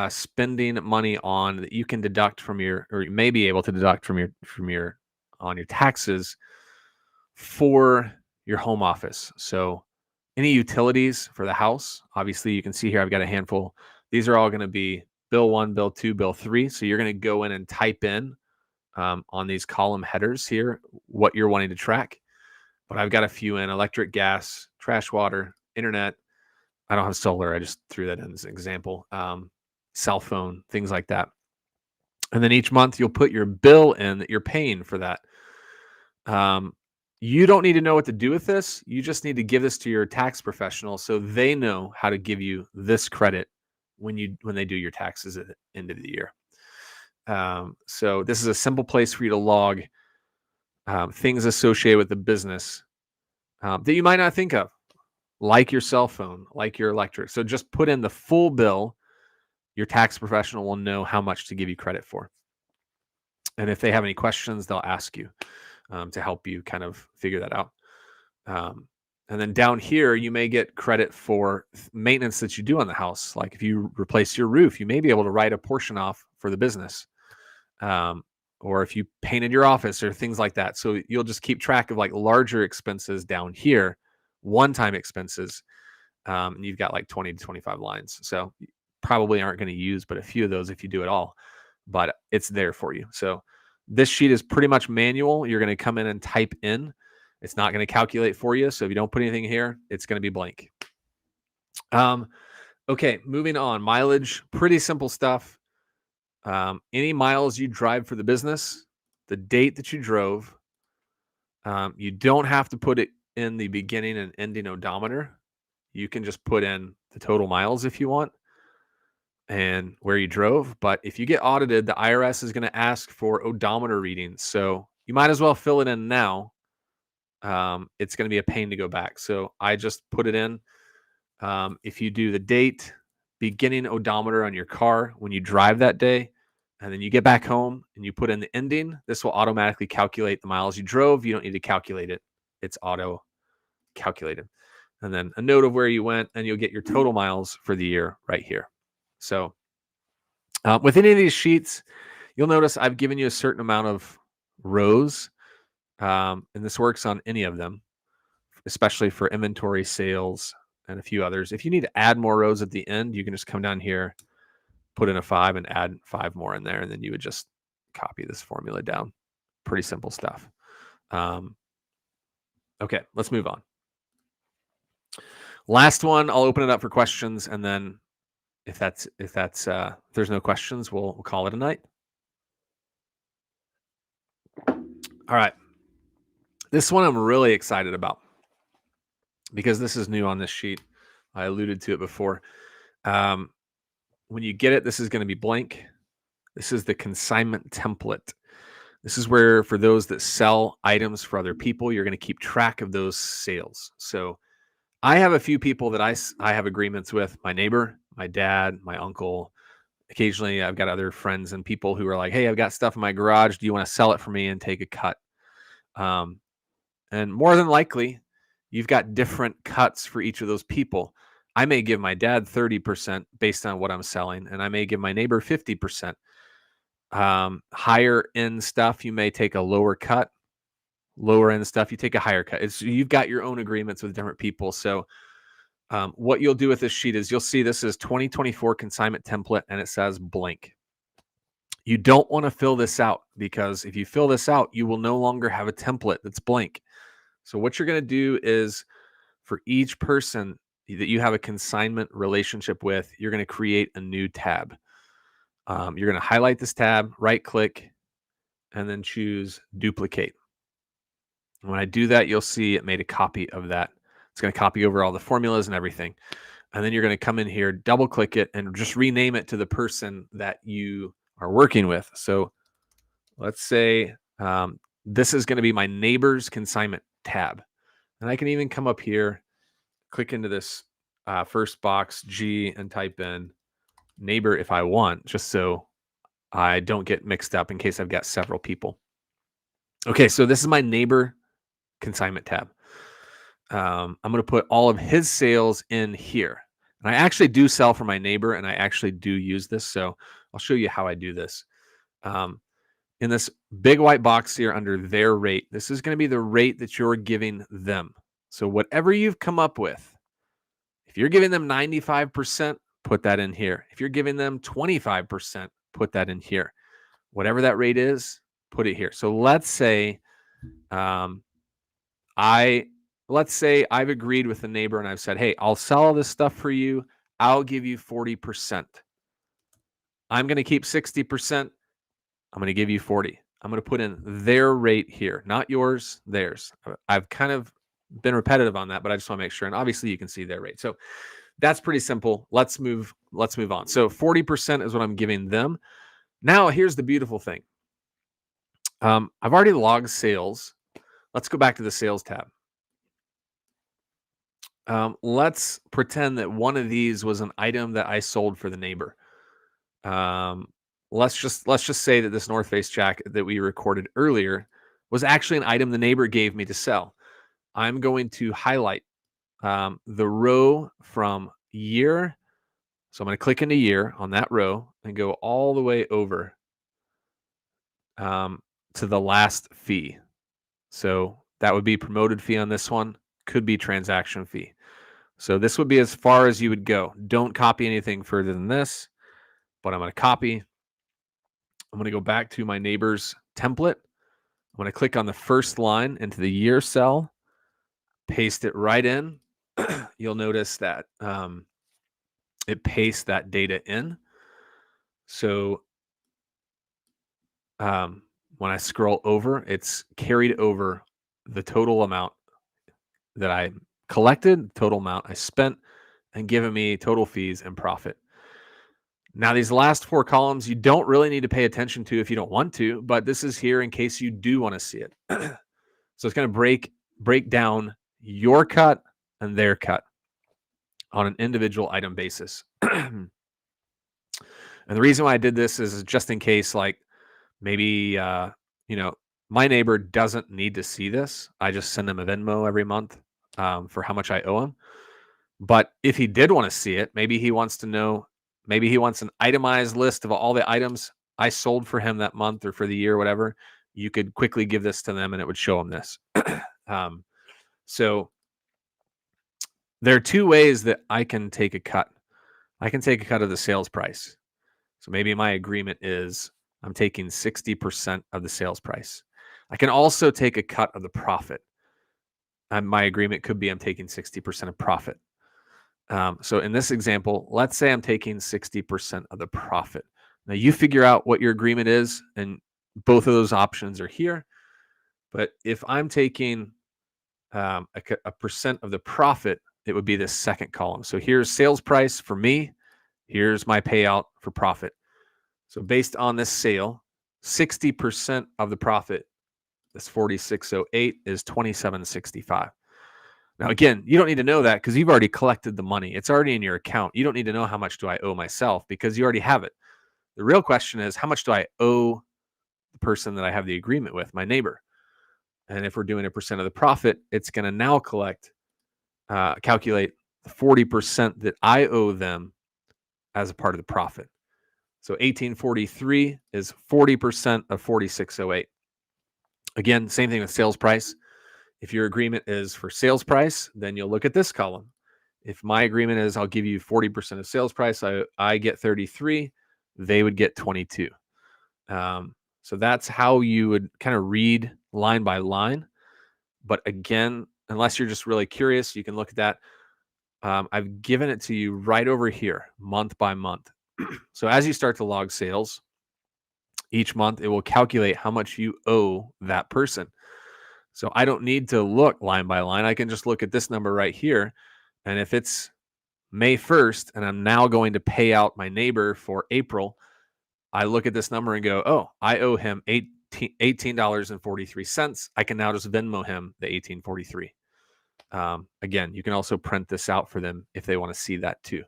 spending money on that you can deduct from your, or you may be able to deduct from your on your taxes for your home office. So any utilities for the house, obviously you can see here I've got a handful. These are all going to be bill 1, bill 2, bill 3. So you're going to go in and type in on these column headers here what you're wanting to track. But I've got a few in: electric, gas, trash, water, internet. I don't have solar. I just threw that in as an example. Cell phone, things like that. And then each month you'll put your bill in that you're paying for that. You don't need to know what to do with this. You just need to give this to your tax professional so they know how to give you this credit when they do your taxes at the end of the year. So this is a simple place for you to log things associated with the business that you might not think of, like your cell phone, like your electric. So just put in the full bill. Your tax professional will know how much to give you credit for. And if they have any questions, they'll ask you to help you kind of figure that out. And then down here, you may get credit for maintenance that you do on the house. Like if you replace your roof, you may be able to write a portion off for the business. Or if you painted your office or things like that. So you'll just keep track of like larger expenses down here, one-time expenses. And you've got like 20 to 25 lines. So you probably aren't going to use, but a few of those if you do it all, but it's there for you. So this sheet is pretty much manual. You're going to come in and type in. It's not going to calculate for you. So if you don't put anything here, it's going to be blank. Okay, moving on. Mileage, pretty simple stuff. Any miles you drive for the business, the date that you drove. You don't have to put it in the beginning and ending odometer. You can just put in the total miles if you want and where you drove. But if you get audited, the IRS is going to ask for odometer readings. So you might as well fill it in now. It's going to be a pain to go back. So I just put it in. If you do the date, beginning odometer on your car when you drive that day, and then you get back home and you put in the ending, this will automatically calculate the miles you drove. You don't need to calculate it. It's auto calculated. And then a note of where you went, and you'll get your total miles for the year right here. So with any of these sheets, you'll notice I've given you a certain amount of rows, and this works on any of them, especially for inventory, sales, and a few others. If you need to add more rows at the end, you can just come down here, put in a 5 and add 5 more in there, and then you would just copy this formula down. Pretty simple stuff. Okay, let's move on. Last one, I'll open it up for questions, and then if there's no questions, we'll call it a night. All right. This one I'm really excited about because this is new on this sheet. I alluded to it before. When you get it, this is going to be blank. This is the consignment template. This is where, for those that sell items for other people, you're going to keep track of those sales. So I have a few people that I have agreements with: my neighbor, my dad, my uncle. Occasionally I've got other friends and people who are like, hey, I've got stuff in my garage. Do you want to sell it for me and take a cut? And more than likely, you've got different cuts for each of those people. I may give my dad 30% based on what I'm selling, and I may give my neighbor 50%. Higher end stuff, you may take a lower cut. Lower end stuff, you take a higher cut. You've got your own agreements with different people. So what you'll do with this sheet is you'll see this is 2024 consignment template, and it says blank. You don't want to fill this out, because if you fill this out, you will no longer have a template that's blank. So what you're going to do is, for each person that you have a consignment relationship with, you're going to create a new tab. You're going to highlight this tab, right click, and then choose duplicate. And when I do that, you'll see it made a copy of that. It's going to copy over all the formulas and everything. And then you're going to come in here, double click it, and just rename it to the person that you are working with. So let's say this is going to be my neighbor's consignment tab. And I can even come up here, click into this first box G and type in neighbor if I want, just so I don't get mixed up in case I've got several people. Okay, so this is my neighbor consignment tab. I'm going to put all of his sales in here. And I actually do sell for my neighbor, and I actually do use this. So I'll show you how I do this. In this big white box here under their rate, this is going to be the rate that you're giving them. So whatever you've come up with, if you're giving them 95%, put that in here. If you're giving them 25%, put that in here. Whatever that rate is, put it here. So let's say I've agreed with the neighbor and I've said, hey, I'll sell all this stuff for you. I'll give you 40%. I'm going to keep 60%. I'm going to give you 40. I'm going to put in their rate here, not yours, theirs. I've kind of been repetitive on that, but I just want to make sure. And obviously you can see their rate. So that's pretty simple. Let's move on. So 40% is what I'm giving them. Now, here's the beautiful thing. I've already logged sales. Let's go back to the sales tab. Let's pretend that one of these was an item that I sold for the neighbor. Let's just say that this North Face jacket that we recorded earlier was actually an item the neighbor gave me to sell. I'm going to highlight the row from year. So I'm going to click into year on that row and go all the way over to the last fee. So that would be promoted fee on this one, could be transaction fee. So this would be as far as you would go. Don't copy anything further than this, but I'm going to copy. I'm going to go back to my neighbor's template. I'm going to click on the first line into the year cell, paste it right in. You'll notice that it pastes that data in. So when I scroll over, it's carried over the total amount that I collected, total amount I spent, and given me total fees and profit. Now, these last 4 columns, you don't really need to pay attention to if you don't want to, but this is here in case you do want to see it. So it's going to break down your cut and their cut on an individual item basis. And the reason why I did this is just in case, like maybe, my neighbor doesn't need to see this. I just send him a Venmo every month for how much I owe him. But if he did want to see it, maybe he wants to know, maybe he wants an itemized list of all the items I sold for him that month or for the year, whatever. You could quickly give this to them and it would show them this. So there are 2 ways that I can take a cut. I can take a cut of the sales price. So maybe my agreement is I'm taking 60% of the sales price. I can also take a cut of the profit. My agreement could be I'm taking 60% of profit. So in this example, let's say I'm taking 60% of the profit. Now you figure out what your agreement is, and both of those options are here. But if I'm taking a percent of the profit, it would be this second column. So here's sales price for me. Here's my payout for profit. So based on this sale, 60% of the profit, this 4608 is 2765. Now, again, you don't need to know that because you've already collected the money. It's already in your account. You don't need to know how much do I owe myself because you already have it. The real question is how much do I owe the person that I have the agreement with, my neighbor? And if we're doing a percent of the profit, it's going to now calculate the 40% that I owe them as a part of the profit. So 1843 is 40% of 4608. Again, same thing with sales price. If your agreement is for sales price, then you'll look at this column. If my agreement is I'll give you 40% of sales price, I get 33, they would get 22. So that's how you would kind of read line by line. But again, unless you're just really curious, you can look at that. I've given it to you right over here, month by month. So as you start to log sales, each month it will calculate how much you owe that person. So I don't need to look line by line. I can just look at this number right here. And if it's May 1st and I'm now going to pay out my neighbor for April, I look at this number and go, oh, I owe him $18.43. I can now just Venmo him the $18.43. Again, you can also print this out for them if they want to see that too.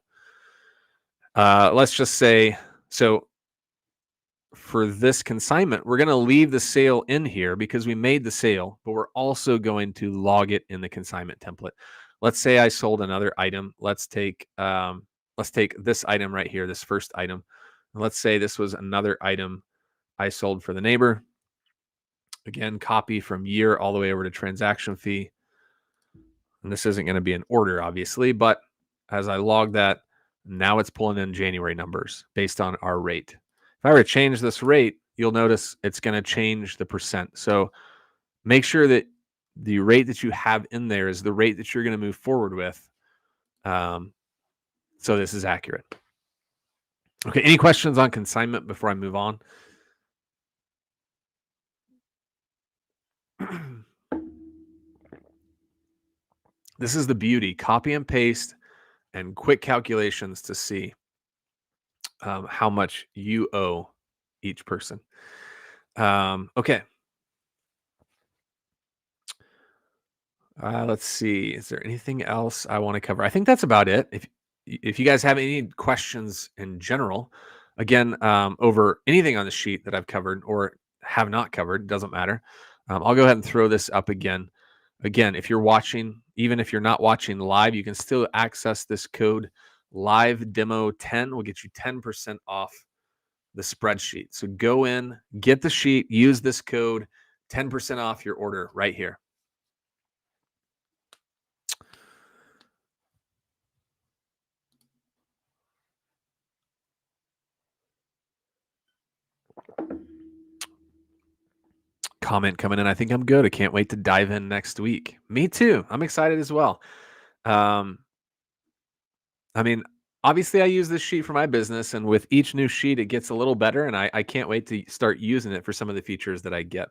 Let's just say, so for this consignment, we're going to leave the sale in here because we made the sale, but we're also going to log it in the consignment template. Let's say I sold another item. Let's take this item right here, this first item. And let's say this was another item I sold for the neighbor. Again, copy from year all the way over to transaction fee. And this isn't going to be an order, obviously, but as I log that, now it's pulling in January numbers based on our rate. If I were to change this rate, you'll notice it's going to change the percent. So make sure that the rate that you have in there is the rate that you're going to move forward with. So this is accurate. Okay, any questions on consignment before I move on? This is the beauty, copy and paste and quick calculations to see how much you owe each person. Okay. Let's see. Is there anything else I want to cover? I think that's about it. If you guys have any questions in general, again, over anything on the sheet that I've covered or have not covered, doesn't matter. I'll go ahead and throw this up again. Again, if you're watching, even if you're not watching live, you can still access this code. Live demo 10 will get you 10% off the spreadsheet. So go in, get the sheet, use this code, 10% off your order right here. Comment coming in. I think I'm good. I can't wait to dive in next week. Me too. I'm excited as well. I mean, obviously I use this sheet for my business, and with each new sheet, it gets a little better, and I can't wait to start using it for some of the features that I get.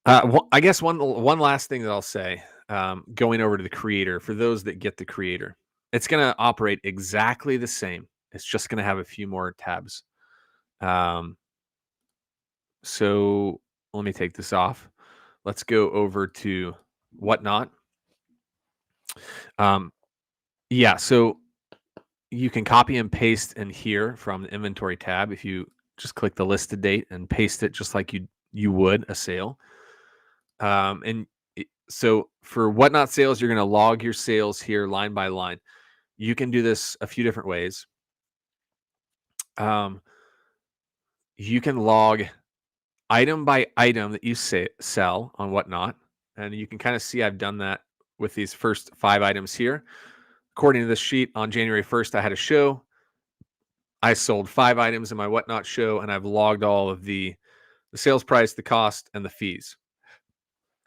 I guess one last thing that I'll say, going over to the creator, for those that get the creator, it's going to operate exactly the same. It's just going to have a few more tabs. So let me take this off. Let's go over to Whatnot. Yeah, so you can copy and paste in here from the inventory tab if you just click the listed date and paste it just like you would a sale. So for Whatnot sales, you're going to log your sales here line by line. You can do this a few different ways. You can log item by item that you sell on Whatnot. And you can kind of see I've done that with these first 5 items here. According to this sheet, on January 1st, I had a show. I sold 5 items in my Whatnot show, and I've logged all of the sales price, the cost, and the fees.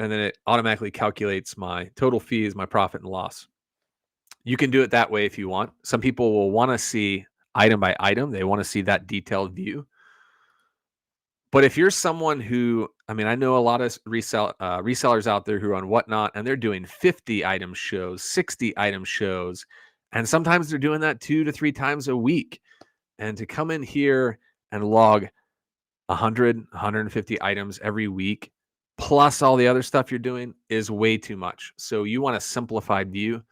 And then it automatically calculates my total fees, my profit and loss. You can do it that way if you want. Some people will want to see item by item. They want to see that detailed view. But if you're someone who, I mean, I know a lot of resellers out there who are on Whatnot, and they're doing 50 item shows, 60 item shows, and sometimes they're doing that 2 to 3 times a week. And to come in here and log 100, 150 items every week, plus all the other stuff you're doing, is way too much. So you want a simplified view.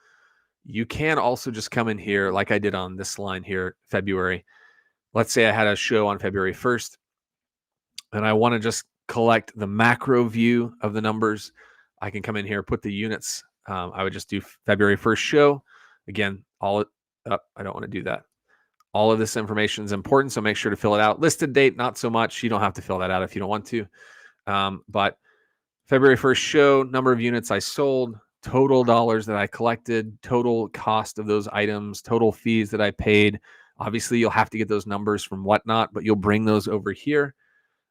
You can also just come in here like I did on this line here, February. Let's say I had a show on February 1st, and I want to just collect the macro view of the numbers. I can come in here, put the units. I would just do February 1st show. Again, I don't want to do that. All of this information is important, so make sure to fill it out. Listed date, not so much. You don't have to fill that out if you don't want to. But February 1st show, number of units I sold, total dollars that I collected, total cost of those items, total fees that I paid. Obviously, you'll have to get those numbers from Whatnot, but you'll bring those over here.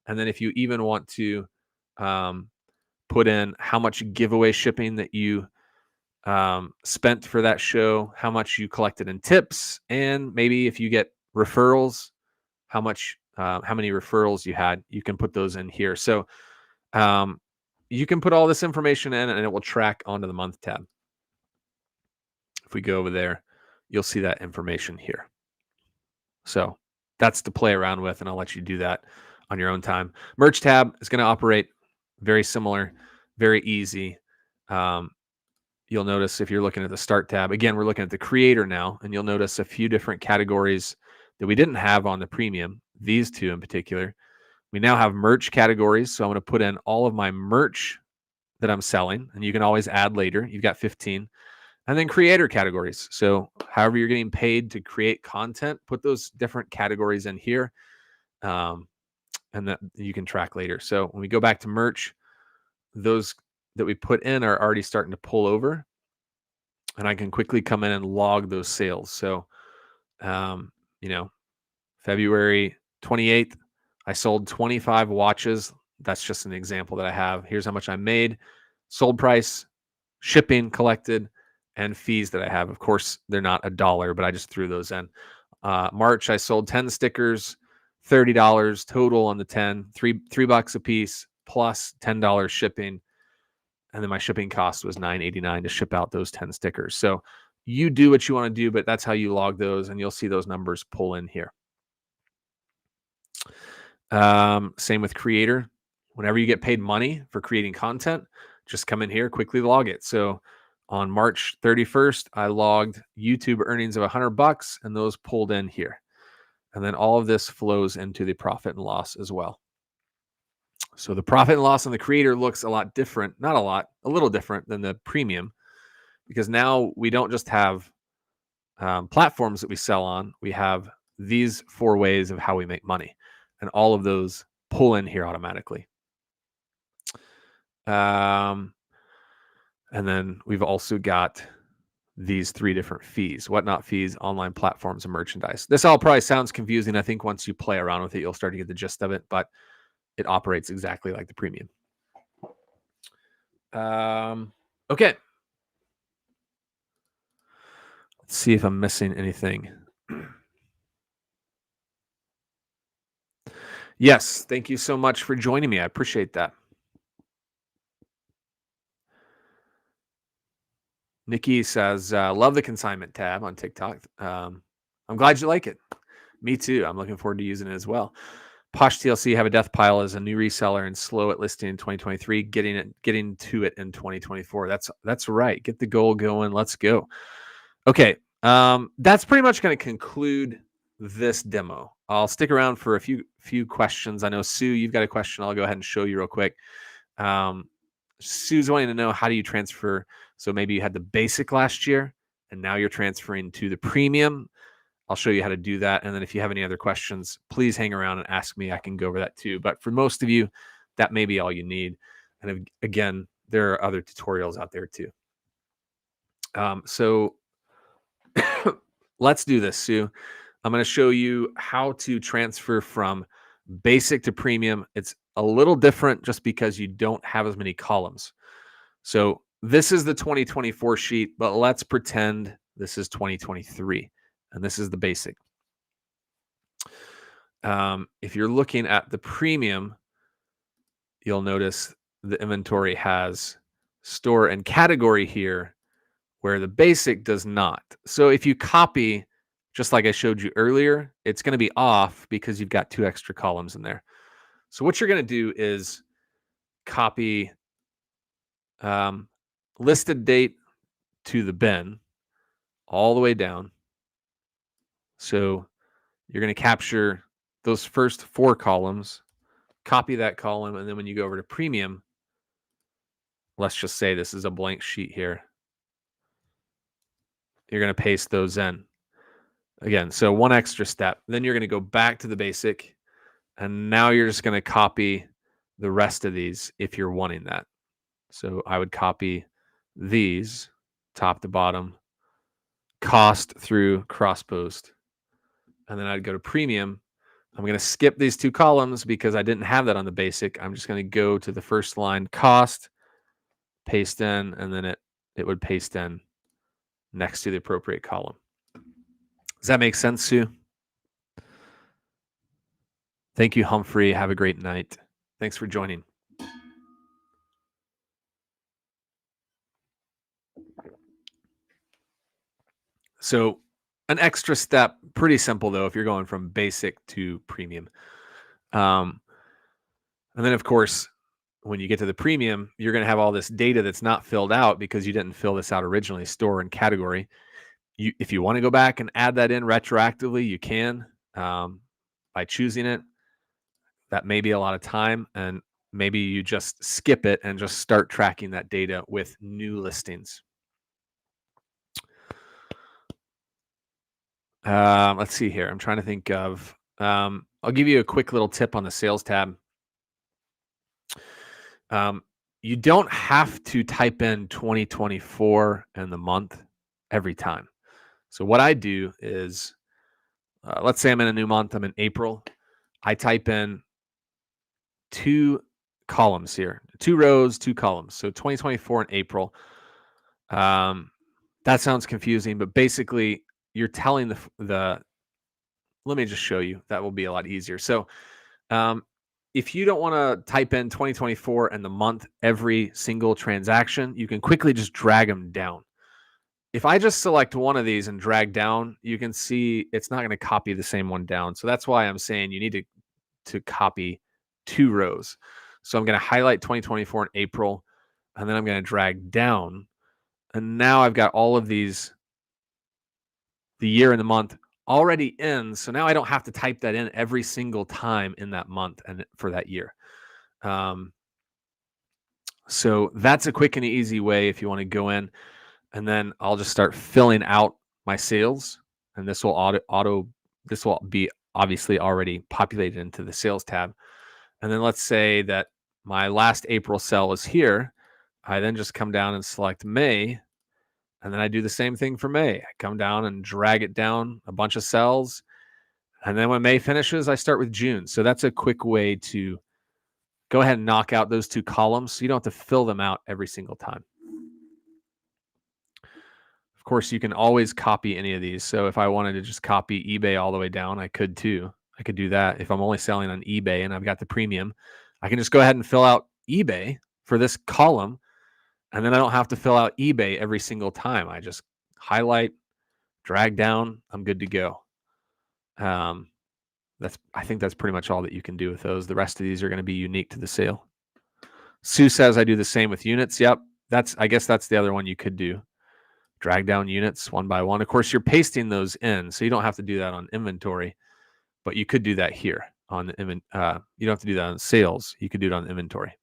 And then if you even want to put in how much giveaway shipping that you spent for that show, how much you collected in tips, and maybe if you get referrals, how many referrals you had, you can put those in here. So you can put all this information in, and it will track onto the month tab. If we go over there, you'll see that information here. So that's to play around with, and I'll let you do that on your own time. Merch tab is going to operate very similar. very easy. You'll notice if you're looking at the start tab, again, we're looking at the creator now, and you'll notice a few different categories that we didn't have on the premium, these two in particular. We now have merch categories. So I'm going to put in all of my merch that I'm selling, and you can always add later. You've got 15. And then creator categories. So however you're getting paid to create content, put those different categories in here, and that you can track later. So when we go back to merch, those that we put in are already starting to pull over, and I can quickly come in and log those sales. So, you know, February 28th, I sold 25 watches. That's just an example that I have. Here's how much I made, sold price, shipping collected, and fees that I have. Of course, they're not $1, but I just threw those in. March, I sold 10 stickers, $30 total on the 10, $3 a piece plus $10 shipping. And then my shipping cost was $9.89 to ship out those 10 stickers. So you do what you want to do, but that's how you log those, and you'll see those numbers pull in here. Same with creator. Whenever you get paid money for creating content, just come in here, quickly log it. So on March 31st, I logged YouTube earnings of $100, and those pulled in here. And then all of this flows into the profit and loss as well. So the profit and loss on the creator looks a lot different, not a lot, a little different than the premium, because now we don't just have platforms that we sell on. We have these 4 ways of how we make money, and all of those pull in here automatically. And then we've also got these 3 different fees: whatnot fees, online platforms, and merchandise. This all probably sounds confusing. I think once you play around with it, you'll start to get the gist of it, but it operates exactly like the premium. Okay. Let's see if I'm missing anything. Yes, thank you so much for joining me. I appreciate that. Nikki says, love the consignment tab on TikTok. I'm glad you like it. Me too. I'm looking forward to using it as well. Posh TLC, have a death pile as a new reseller and slow at listing in 2023, getting to it in 2024. That's right. Get the goal going. Let's go. Okay. That's pretty much going to conclude this demo. I'll stick around for a few questions. I know, Sue, you've got a question. I'll go ahead and show you real quick. Sue's wanting to know, how do you transfer? So maybe you had the basic last year and now you're transferring to the premium. I'll show you how to do that. And then if you have any other questions, please hang around and ask me. I can go over that too. But for most of you, that may be all you need. And again, there are other tutorials out there too. So let's do this, Sue. I'm going to show you how to transfer from basic to premium. It's a little different just because you don't have as many columns. So this is the 2024 sheet, but let's pretend this is 2023, and this is the basic. If you're looking at the premium, you'll notice the inventory has store and category here, where the basic does not. So if you copy, just like I showed you earlier, it's going to be off because you've got 2 extra columns in there. So what you're going to do is copy listed date to the bin all the way down. So you're going to capture those first 4 columns, copy that column, and then when you go over to premium, let's just say this is a blank sheet here, you're going to paste those in. Again, so 1 extra step. Then you're going to go back to the basic, and now you're just going to copy the rest of these if you're wanting that. So I would copy these top to bottom, cost through cross post, and then I'd go to premium. I'm going to skip these 2 columns because I didn't have that on the basic. I'm just going to go to the first line, cost, paste in, and then it would paste in next to the appropriate column. Does that make sense, Sue? Thank you, Humphrey. Have a great night. Thanks for joining. So an extra step, pretty simple though, if you're going from basic to premium. And then of course, when you get to the premium, you're going to have all this data that's not filled out because you didn't fill this out originally, store and category. If you want to go back and add that in retroactively, you can by choosing it. That may be a lot of time, and maybe you just skip it and just start tracking that data with new listings. Let's see here. I'm trying to think of, I'll give you a quick little tip on the sales tab. You don't have to type in 2024 and the month every time. So what I do is, let's say I'm in a new month, I'm in April. I type in 2 columns here, 2 rows, 2 columns. So 2024 in April. That sounds confusing, but basically you're telling the let me just show you. That will be a lot easier. So if you don't want to type in 2024 and the month every single transaction, you can quickly just drag them down. If I just select one of these and drag down, you can see it's not going to copy the same one down. So that's why I'm saying you need to copy 2 rows. So I'm going to highlight 2024 in April, and then I'm going to drag down. And now I've got all of these, the year and the month already in. So now I don't have to type that in every single time in that month and for that year. So that's a quick and easy way if you want to go in, and then I'll just start filling out my sales, and this will this will be obviously already populated into the sales tab. And then let's say that my last April sale is here. I then just come down and select May, and then I do the same thing for May. I come down and drag it down a bunch of cells. And then when May finishes, I start with June. So that's a quick way to go ahead and knock out those 2 columns so you don't have to fill them out every single time. Of course, you can always copy any of these. So if I wanted to just copy eBay all the way down, I could too. I could do that. If I'm only selling on eBay and I've got the premium, I can just go ahead and fill out eBay for this column. And then I don't have to fill out eBay every single time. I just highlight, drag down, I'm good to go. I think that's pretty much all that you can do with those. The rest of these are going to be unique to the sale. Sue says I do the same with units. Yep. I guess that's the other one you could do. Drag down units one by one. Of course, you're pasting those in, so you don't have to do that on inventory, but you could do that here on the you don't have to do that on sales. You could do it on inventory.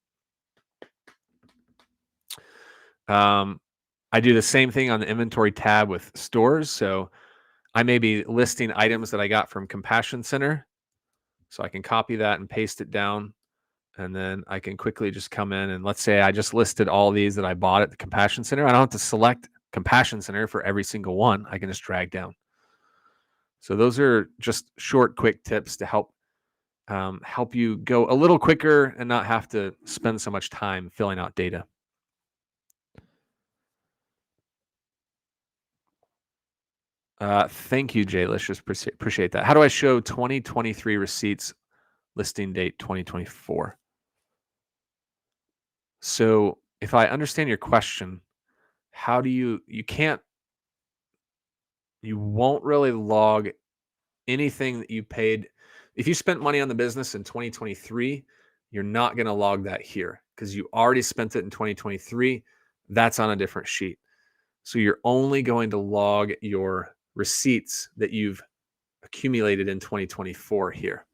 I do the same thing on the inventory tab with stores. So I may be listing items that I got from Compassion Center. So I can copy that and paste it down. And then I can quickly just come in and let's say I just listed all these that I bought at the Compassion Center. I don't have to select Compassion Center for every single one. I can just drag down. So those are just short, quick tips to help you go a little quicker and not have to spend so much time filling out data. Thank you, Jaylicious. Appreciate that. How do I show 2023 receipts, listing date 2024? So if I understand your question, how do you won't really log anything that you paid. If you spent money on the business in 2023, you're not going to log that here because you already spent it in 2023. That's on a different sheet. So you're only going to log your receipts that you've accumulated in 2024 here.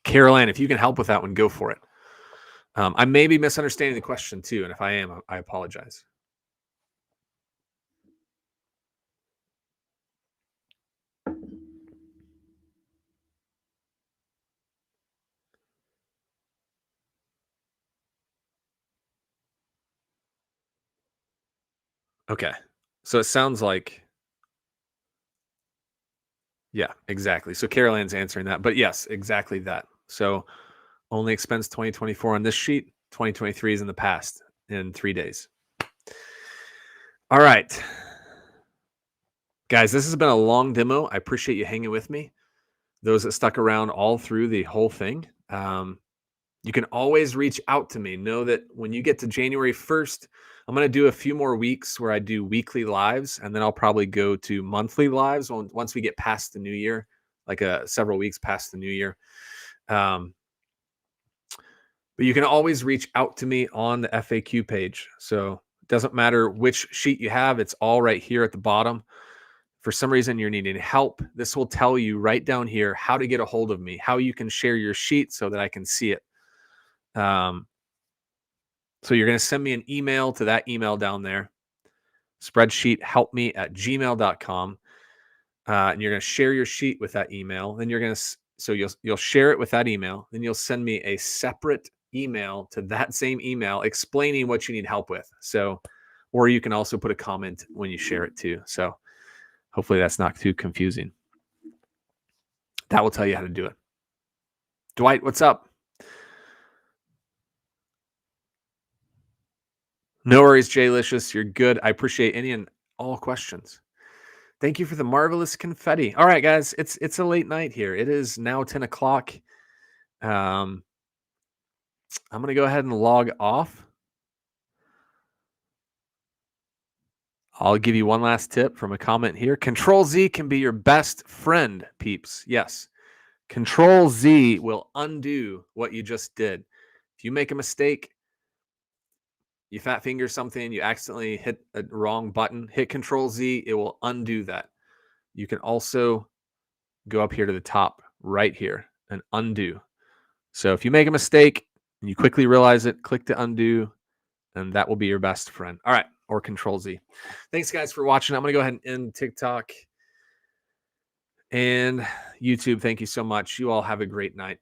Caroline, if you can help with that one, go for it. I may be misunderstanding the question too, and if I am, I apologize. Okay. So it sounds like, yeah, exactly. So Caroline's answering that, but yes, exactly that. So only expense 2024 on this sheet, 2023 is in the past in 3 days. All right. Guys, this has been a long demo. I appreciate you hanging with me. Those that stuck around all through the whole thing, you can always reach out to me. Know that when you get to January 1st, I'm going to do a few more weeks where I do weekly lives, and then I'll probably go to monthly lives once we get past the new year, like several weeks past the new year. But you can always reach out to me on the FAQ page. So it doesn't matter which sheet you have, it's all right here at the bottom. For some reason you're needing help, this will tell you right down here how to get a hold of me, how you can share your sheet so that I can see it. So you're going to send me an email to that email down there, spreadsheethelpme@gmail.com. And you're going to share your sheet with that email. Then you're going to, so you'll share it with that email. Then you'll send me a separate email to that same email explaining what you need help with. So, or you can also put a comment when you share it too. So hopefully that's not too confusing. That will tell you how to do it. Dwight, what's up? No worries, Jaylicious. You're good. I appreciate any and all questions. Thank you for the marvelous confetti. All right, guys, it's a late night here. It is now 10 o'clock. I'm going to go ahead and log off. I'll give you one last tip from a comment here. Control Z can be your best friend, peeps. Yes. Control Z will undo what you just did. If you make a mistake, you fat finger something, you accidentally hit a wrong button, hit Control Z, it will undo that. You can also go up here to the top right here and undo. So if you make a mistake and you quickly realize it, click to undo, and that will be your best friend. All right, or Control Z. Thanks, guys, for watching. I'm going to go ahead and end TikTok and YouTube. Thank you so much. You all have a great night.